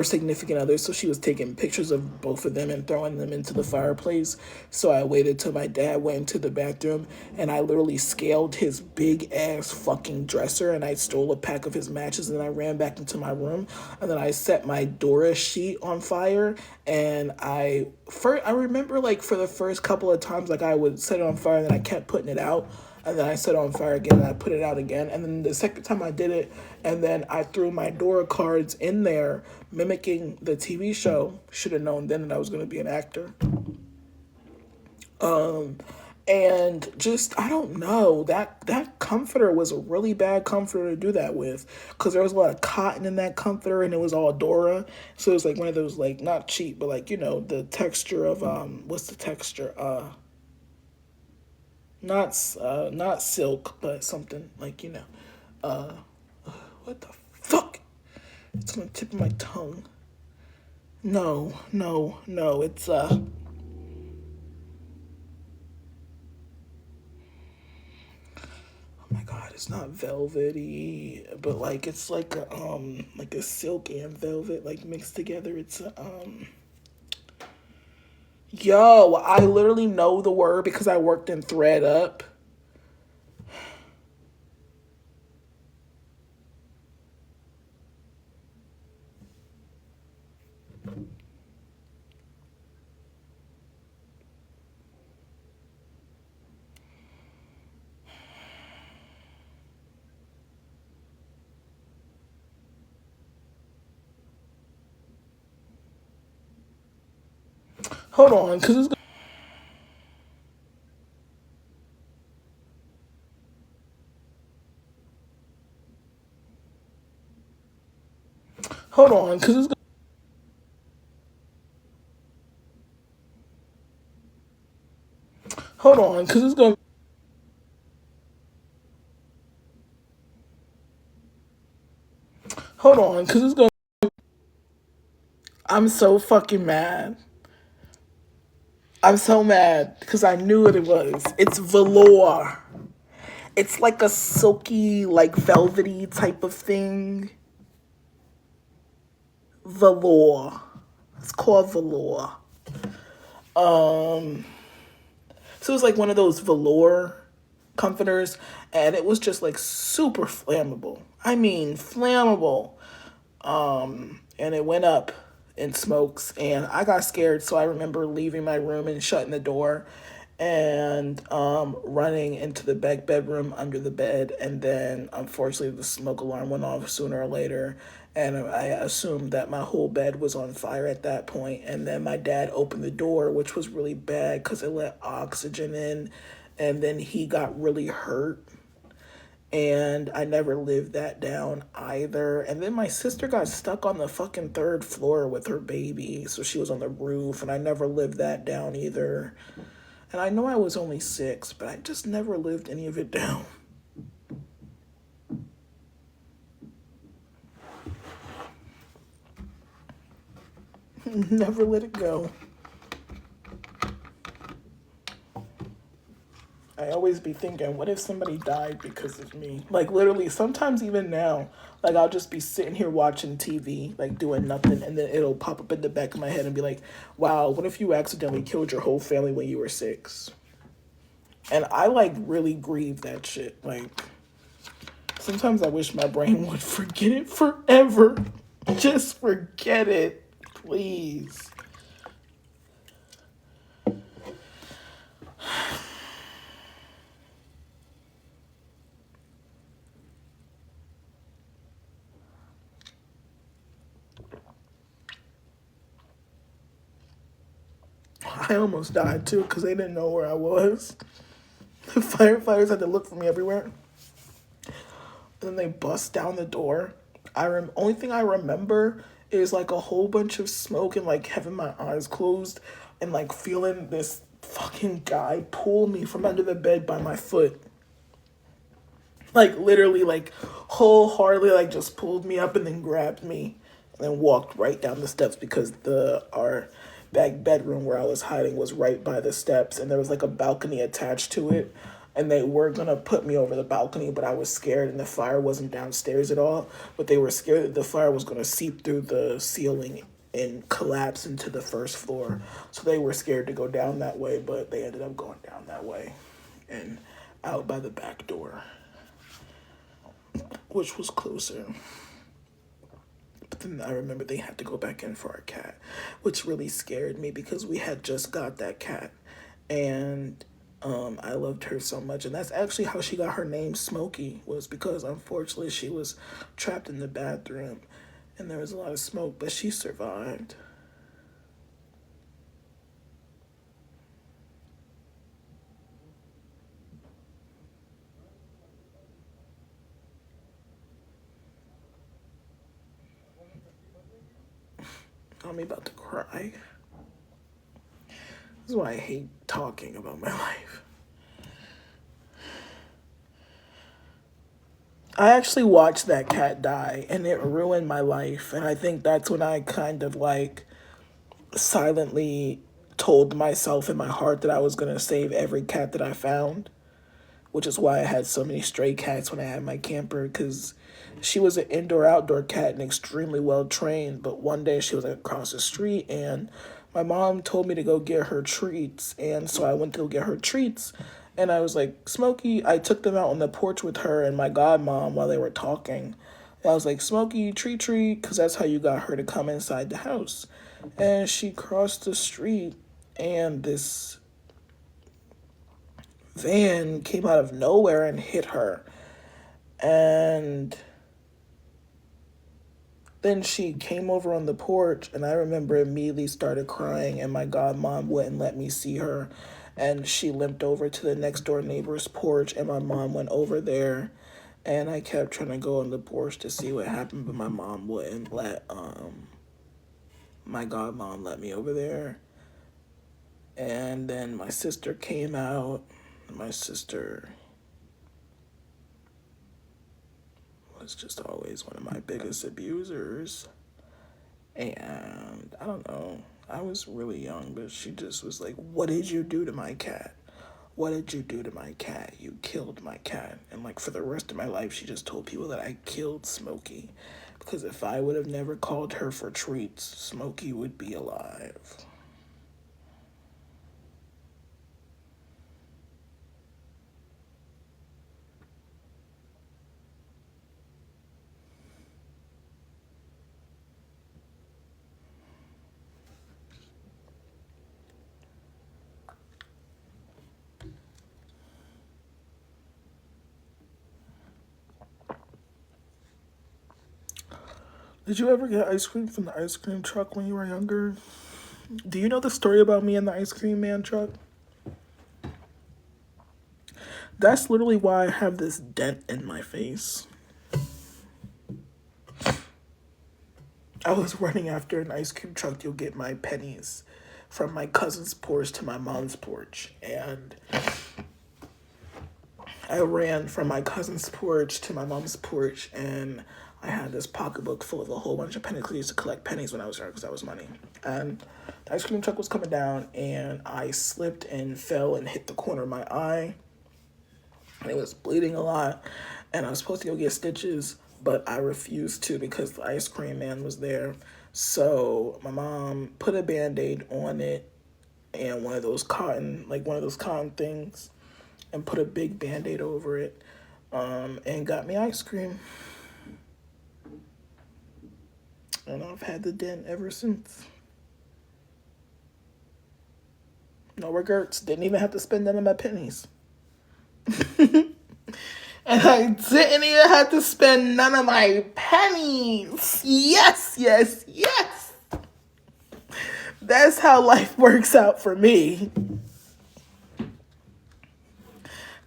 significant other, so she was taking pictures of both of them and throwing them into the fireplace. So I waited till my dad went into the bathroom, and I literally scaled his big ass fucking dresser, and I stole a pack of his matches, and I ran back into my room, and then I set my Dora sheet on fire, and I remember like for the first couple of times like I would set it on fire and then I kept putting it out. and then I set it on fire again, and I put it out again. And then the second time I did it, and then I threw my Dora cards in there, mimicking the TV show. Should have known then that I was going to be an actor. And just, I don't know, that comforter was a really bad comforter to do that with, because there was a lot of cotton in that comforter, and it was all Dora, so it was like one of those, like, not cheap, but like, the texture of what's the texture, not silk, but something like, what the fuck, it's on the tip of my tongue. No, it's oh my god, it's not velvety, but like it's like a silk and velvet like mixed together. It's yo, I literally know the word because I worked in Thread Up. Hold on, cause it's hold on, cause it's hold on, cause it's gonna hold on, cause it's gonna. I'm so fucking mad. I'm so mad because I knew what it was. It's velour. It's like a silky, like velvety type of thing. Velour. It's called velour. So it was like one of those velour comforters, and it was just like super flammable. I mean, flammable. And it went up in smokes, and I got scared, so I remember leaving my room and shutting the door and running into the bedroom under the bed, and then unfortunately the smoke alarm went off sooner or later, and I assumed that my whole bed was on fire at that point. And then my dad opened the door, which was really bad because it let oxygen in, and then he got really hurt, and I never lived that down either. And then my sister got stuck on the fucking third floor with her baby, so she was on the roof, and I never lived that down either. And I know I was only 6, but I just never lived any of it down. Never let it go. I always be thinking, what if somebody died because of me? Like, literally, sometimes even now, like, I'll just be sitting here watching TV, like, doing nothing, and then it'll pop up in the back of my head and be like, wow, what if you accidentally killed your whole family when you were 6? And I, like, really grieve that shit. Like, sometimes I wish my brain would forget it forever. Just forget it, please. I almost died too because they didn't know where I was. The firefighters had to look for me everywhere. And then they bust down the door. Only thing I remember is like a whole bunch of smoke and like having my eyes closed and like feeling this fucking guy pull me from under the bed by my foot. Like literally, like wholeheartedly, like just pulled me up and then grabbed me and then walked right down the steps because our back bedroom where I was hiding was right by the steps, and there was like a balcony attached to it, and they were gonna put me over the balcony, but I was scared, and the fire wasn't downstairs at all, but they were scared that the fire was gonna seep through the ceiling and collapse into the first floor, so they were scared to go down that way, but they ended up going down that way and out by the back door, which was closer. But then I remember they had to go back in for our cat, which really scared me because we had just got that cat. And I loved her so much, and that's actually how she got her name Smokey, was because unfortunately she was trapped in the bathroom and there was a lot of smoke, but she survived. I'm about to cry. This is why I hate talking about my life. I actually watched that cat die and it ruined my life. And I think that's when I kind of like silently told myself in my heart that I was going to save every cat that I found, which is why I had so many stray cats when I had my camper, because she was an indoor outdoor cat and extremely well trained. But one day she was like across the street and my mom told me to go get her treats. And so I went to go get her treats. And I was like, Smokey, I took them out on the porch with her and my godmom while they were talking. And I was like, Smokey, treat, treat, because that's how you got her to come inside the house. And she crossed the street and this van came out of nowhere and hit her. And then she came over on the porch, and I remember immediately started crying, and my godmom wouldn't let me see her. And she limped over to the next door neighbor's porch, and my mom went over there. And I kept trying to go on the porch to see what happened, but my mom wouldn't let my godmom let me over there. And then my sister came out. My sister was just always one of my biggest abusers. And I don't know, I was really young, but she just was like, what did you do to my cat? What did you do to my cat? You killed my cat. And like for the rest of my life, she just told people that I killed Smokey. Because if I would have never called her for treats, Smokey would be alive. Did you ever get ice cream from the ice cream truck when you were younger? Do you know the story about me and the ice cream man truck? That's literally why I have this dent in my face. I was running after an ice cream truck to get my pennies from my cousin's porch to my mom's porch. And I ran from my cousin's porch to my mom's porch, and I had this pocketbook full of a whole bunch of pennies because I used to collect pennies when I was young because that was money. And the ice cream truck was coming down, and I slipped and fell and hit the corner of my eye. And it was bleeding a lot, and I was supposed to go get stitches, but I refused to because the ice cream man was there. So my mom put a Band-Aid on it and one of those cotton things, and put a big Band-Aid over it, and got me ice cream. And I've had the dent ever since. No regrets. Didn't even have to spend none of my pennies. And I didn't even have to spend none of my pennies. Yes, yes, yes. That's how life works out for me.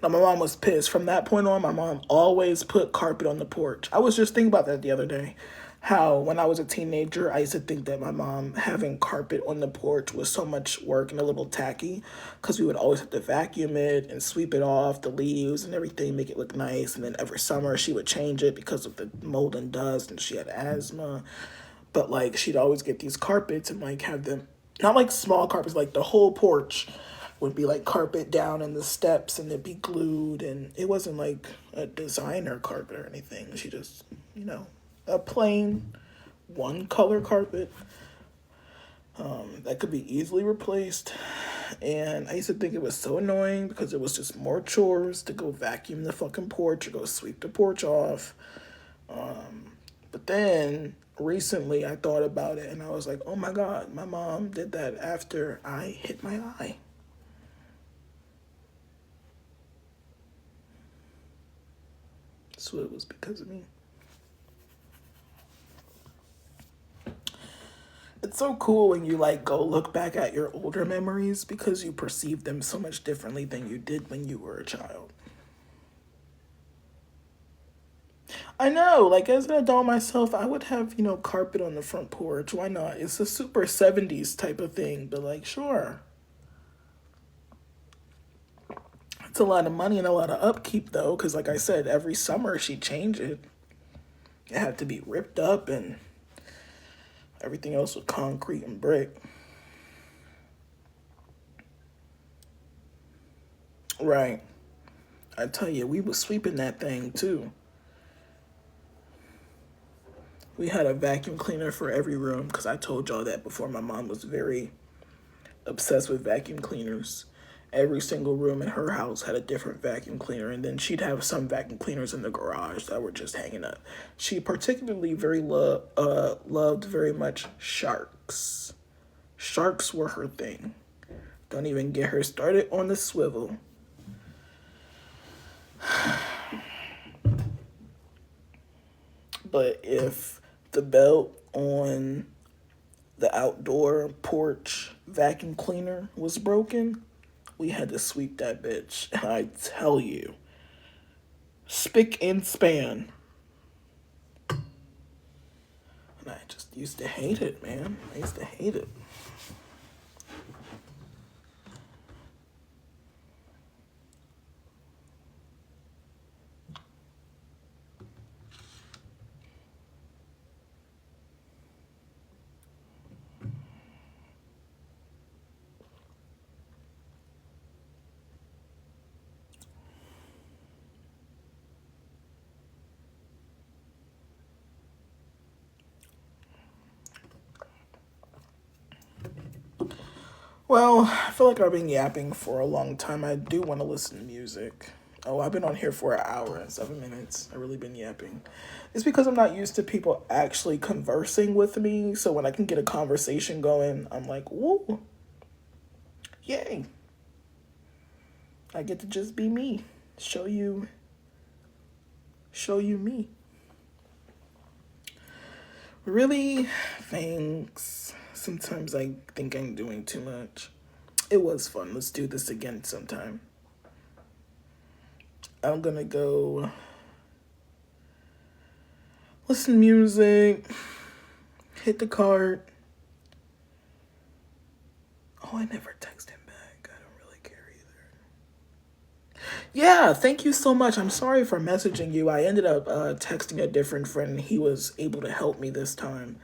Now, my mom was pissed. From that point on, my mom always put carpet on the porch. I was just thinking about that the other day. How when I was a teenager, I used to think that my mom having carpet on the porch was so much work and a little tacky, because we would always have to vacuum it and sweep it off, the leaves and everything, make it look nice. And then every summer she would change it because of the mold and dust, and she had asthma. But like she'd always get these carpets and like have them, not like small carpets, like the whole porch would be like carpet down in the steps and it'd be glued, and it wasn't like a designer carpet or anything. She just, a plain one color carpet that could be easily replaced. And I used to think it was so annoying because it was just more chores to go vacuum the fucking porch or go sweep the porch off. But then recently I thought about it and I was like, oh my God, my mom did that after I hit my eye. So it was because of me. It's so cool when you like go look back at your older memories because you perceive them so much differently than you did when you were a child. I know, like as an adult myself, I would have, carpet on the front porch. Why not? It's a super 70s type of thing, but like, sure. It's a lot of money and a lot of upkeep though, because like I said, every summer she'd change it. It had to be ripped up and everything else with concrete and brick. Right. I tell you, we was sweeping that thing too. We had a vacuum cleaner for every room because I told y'all that before. My mom was very obsessed with vacuum cleaners. Every single room in her house had a different vacuum cleaner, and then she'd have some vacuum cleaners in the garage that were just hanging up. She particularly loved very much sharks. Sharks were her thing. Don't even get her started on the swivel. But if the belt on the outdoor porch vacuum cleaner was broken, we had to sweep that bitch. And I tell you, spick and span. And I just used to hate it, man. I used to hate it. Well, I feel like I've been yapping for a long time. I do want to listen to music. Oh, I've been on here for an hour and 7 minutes. I've really been yapping. It's because I'm not used to people actually conversing with me. So when I can get a conversation going, I'm like, woo, yay. I get to just be me. Show you me. Really? Thanks. Sometimes I think I'm doing too much. It was fun. Let's do this again sometime. I'm gonna go listen to music, hit the cart. Oh, I never text him back. I don't really care either. Yeah, thank you so much. I'm sorry for messaging you. I ended up texting a different friend. He was able to help me this time.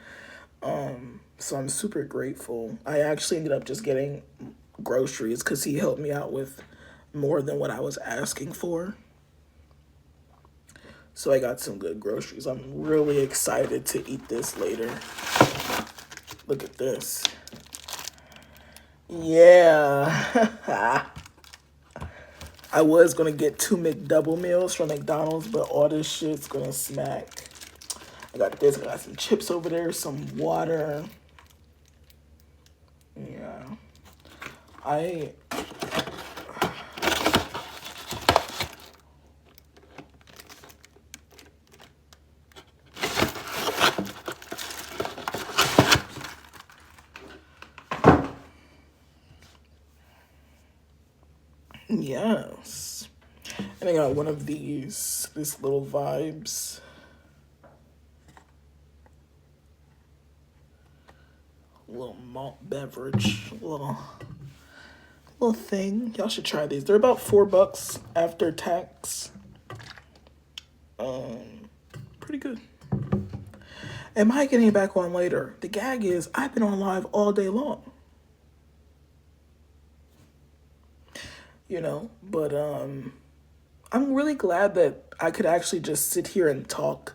So I'm super grateful. I actually ended up just getting groceries because he helped me out with more than what I was asking for. So I got some good groceries. I'm really excited to eat this later. Look at this. Yeah. I was going to get 2 McDouble meals from McDonald's, but all this shit's going to smack. I got this. I got some chips over there, some water. Yeah. Yes. And I got one of these, this little Vibes. Little malt beverage, little thing. Y'all should try these. They're about $4 after tax. Pretty good. Am I getting back on later? The gag is I've been on live all day long. But I'm really glad that I could actually just sit here and talk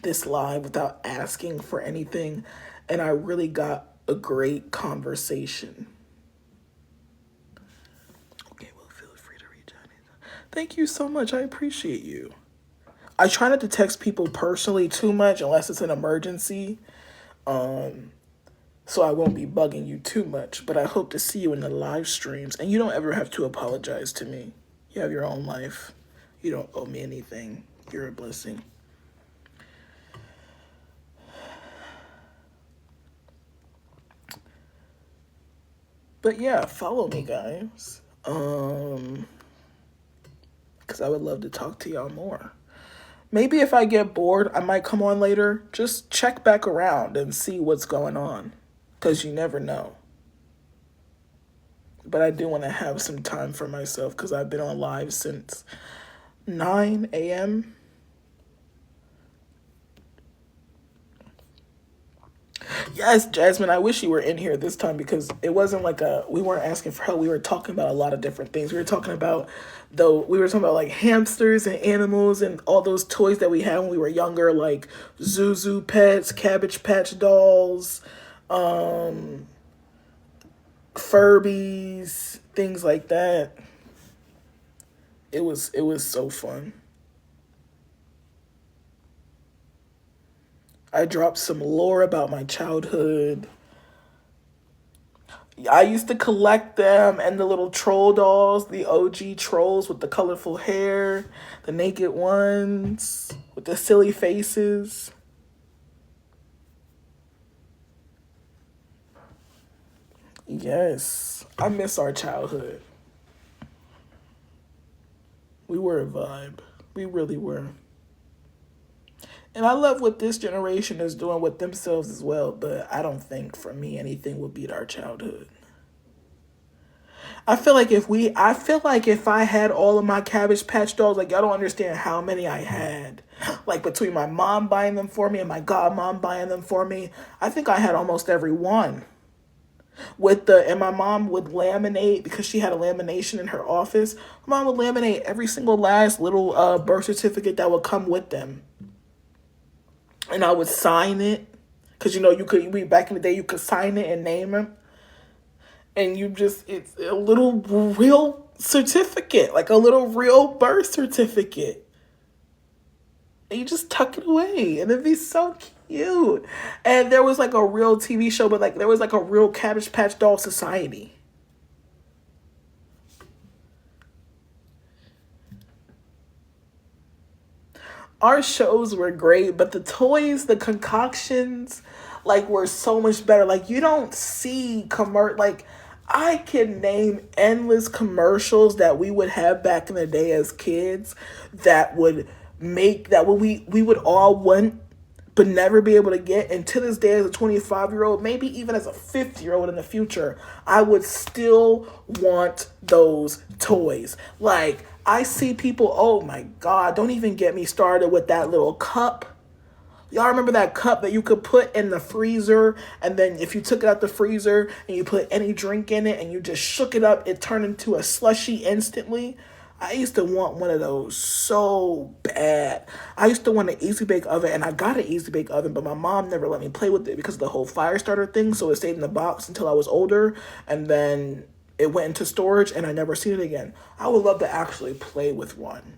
this live without asking for anything, and I really got a great conversation. Okay, well, feel free to reach out. Thank you so much. I appreciate you. I try not to text people personally too much unless it's an emergency. So I won't be bugging you too much, but I hope to see you in the live streams. And you don't ever have to apologize to me. You have your own life. You don't owe me anything. You're a blessing. But yeah, follow me, guys. Because I would love to talk to y'all more. Maybe if I get bored, I might come on later. Just check back around and see what's going on. Because you never know. But I do want to have some time for myself because I've been on live since 9 a.m. Yes, Jasmine, I wish you were in here this time because it wasn't like we weren't asking for help. We were talking about a lot of different things. We were talking about like hamsters and animals and all those toys that we had when we were younger, like Zuzu pets, Cabbage Patch dolls, Furbies, things like that. It was so fun. I dropped some lore about my childhood. I used to collect them and the little troll dolls, the OG trolls with the colorful hair, the naked ones with the silly faces. Yes, I miss our childhood. We were a vibe. We really were. And I love what this generation is doing with themselves as well, but I don't think for me anything will beat our childhood. I feel like if I had all of my Cabbage Patch dolls, like y'all don't understand how many I had. Like between my mom buying them for me and my godmom buying them for me, I think I had almost every one. And my mom would laminate because she had a lamination in her office. My mom would laminate every single last little birth certificate that would come with them. And I would sign it because back in the day you could sign it and name them, and it's a little real certificate, like a little real birth certificate, and you just tuck it away, and it'd be so cute. And there was like a real TV show, but like there was like a real Cabbage Patch doll society. Our shows were great, but the toys, the concoctions, like were so much better. Like you don't see like I can name endless commercials that we would have back in the day as kids that would we would all want but never be able to get. And to this day, as a 25-year-old, maybe even as a 50-year-old in the future, I would still want those toys. Like, I see people, oh my God, don't even get me started with that little cup. Y'all remember that cup that you could put in the freezer, and then if you took it out the freezer and you put any drink in it and you just shook it up, it turned into a slushy instantly? I used to want one of those so bad. I used to want an Easy Bake Oven, and I got an Easy Bake Oven, but my mom never let me play with it because of the whole fire starter thing, so it stayed in the box until I was older, and then it went into storage, and I never seen it again. I would love to actually play with one.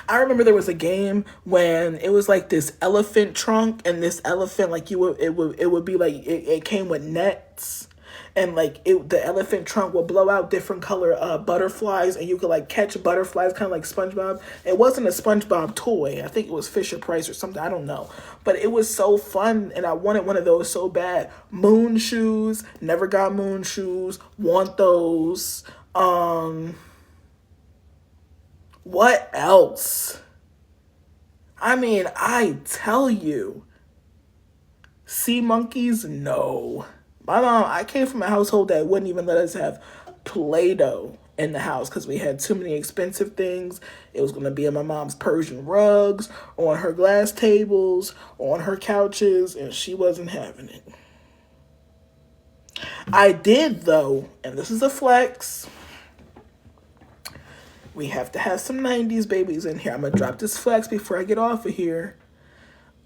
I remember there was a game when it was like this elephant trunk, and this elephant, like it would be like it came with nets, and like the elephant trunk would blow out different color butterflies, and you could like catch butterflies, kind of like SpongeBob. It wasn't a SpongeBob toy. I think it was Fisher Price or something. I don't know, but it was so fun, and I wanted one of those so bad. Moon shoes, never got moon shoes. Want those. What else? I mean, I tell you. Sea monkeys? No. My mom, I came from a household that wouldn't even let us have Play-Doh in the house because we had too many expensive things. It was going to be in my mom's Persian rugs, on her glass tables, on her couches, and she wasn't having it. I did, though, and this is a flex. We have to have some 90s babies in here. I'm going to drop this flex before I get off of here.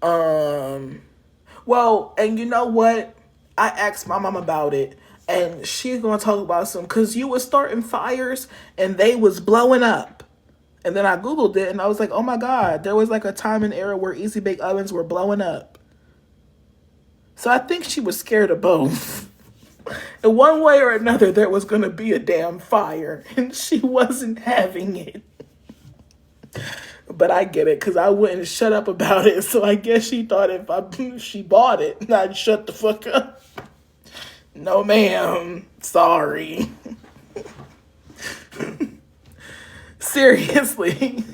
Well, and you know what? I asked my mom about it, and she's going to talk about some, because you was starting fires, and they was blowing up. And then I Googled it, and I was like, oh my God, there was like a time and era where Easy Bake Ovens were blowing up. So I think she was scared of both. In one way or another, there was going to be a damn fire, and she wasn't having it. But I get it, because I wouldn't shut up about it, so I guess she thought if she bought it, I'd shut the fuck up. No, ma'am. Sorry. Seriously.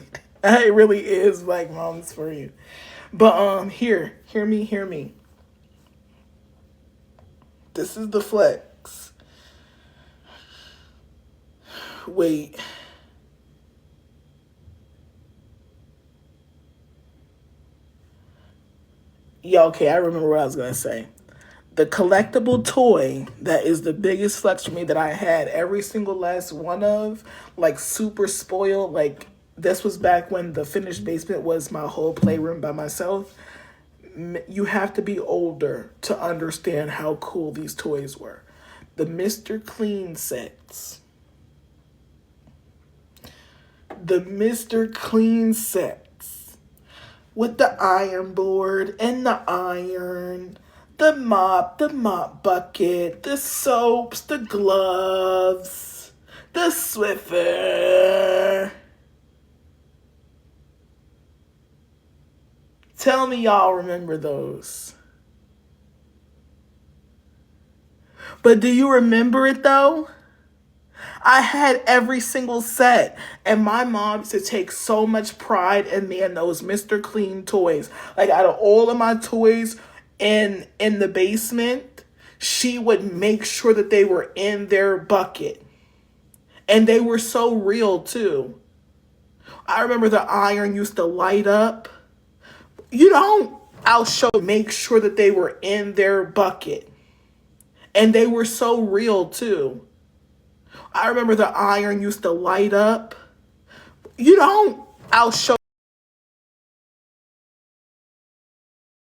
It really is like moms for you. But hear me. This is the flex. Wait. Yeah, okay, I remember what I was gonna say. The collectible toy that is the biggest flex for me that I had every single last one of, like super spoiled, like this was back when the finished basement was my whole playroom by myself. You have to be older to understand how cool these toys were. The Mr. Clean sets. The Mr. Clean sets. With the iron board and the iron, the mop bucket, the soaps, the gloves, the Swiffer. Tell me y'all remember those. But do you remember it though? I had every single set, and my mom used to take so much pride in me and those Mr. Clean toys. Like out of all of my toys in the basement, she would make sure that they were in their bucket. And they were so real too. I remember the iron used to light up. Make sure that they were in their bucket. And they were so real too. I remember the iron used to light up. I'll show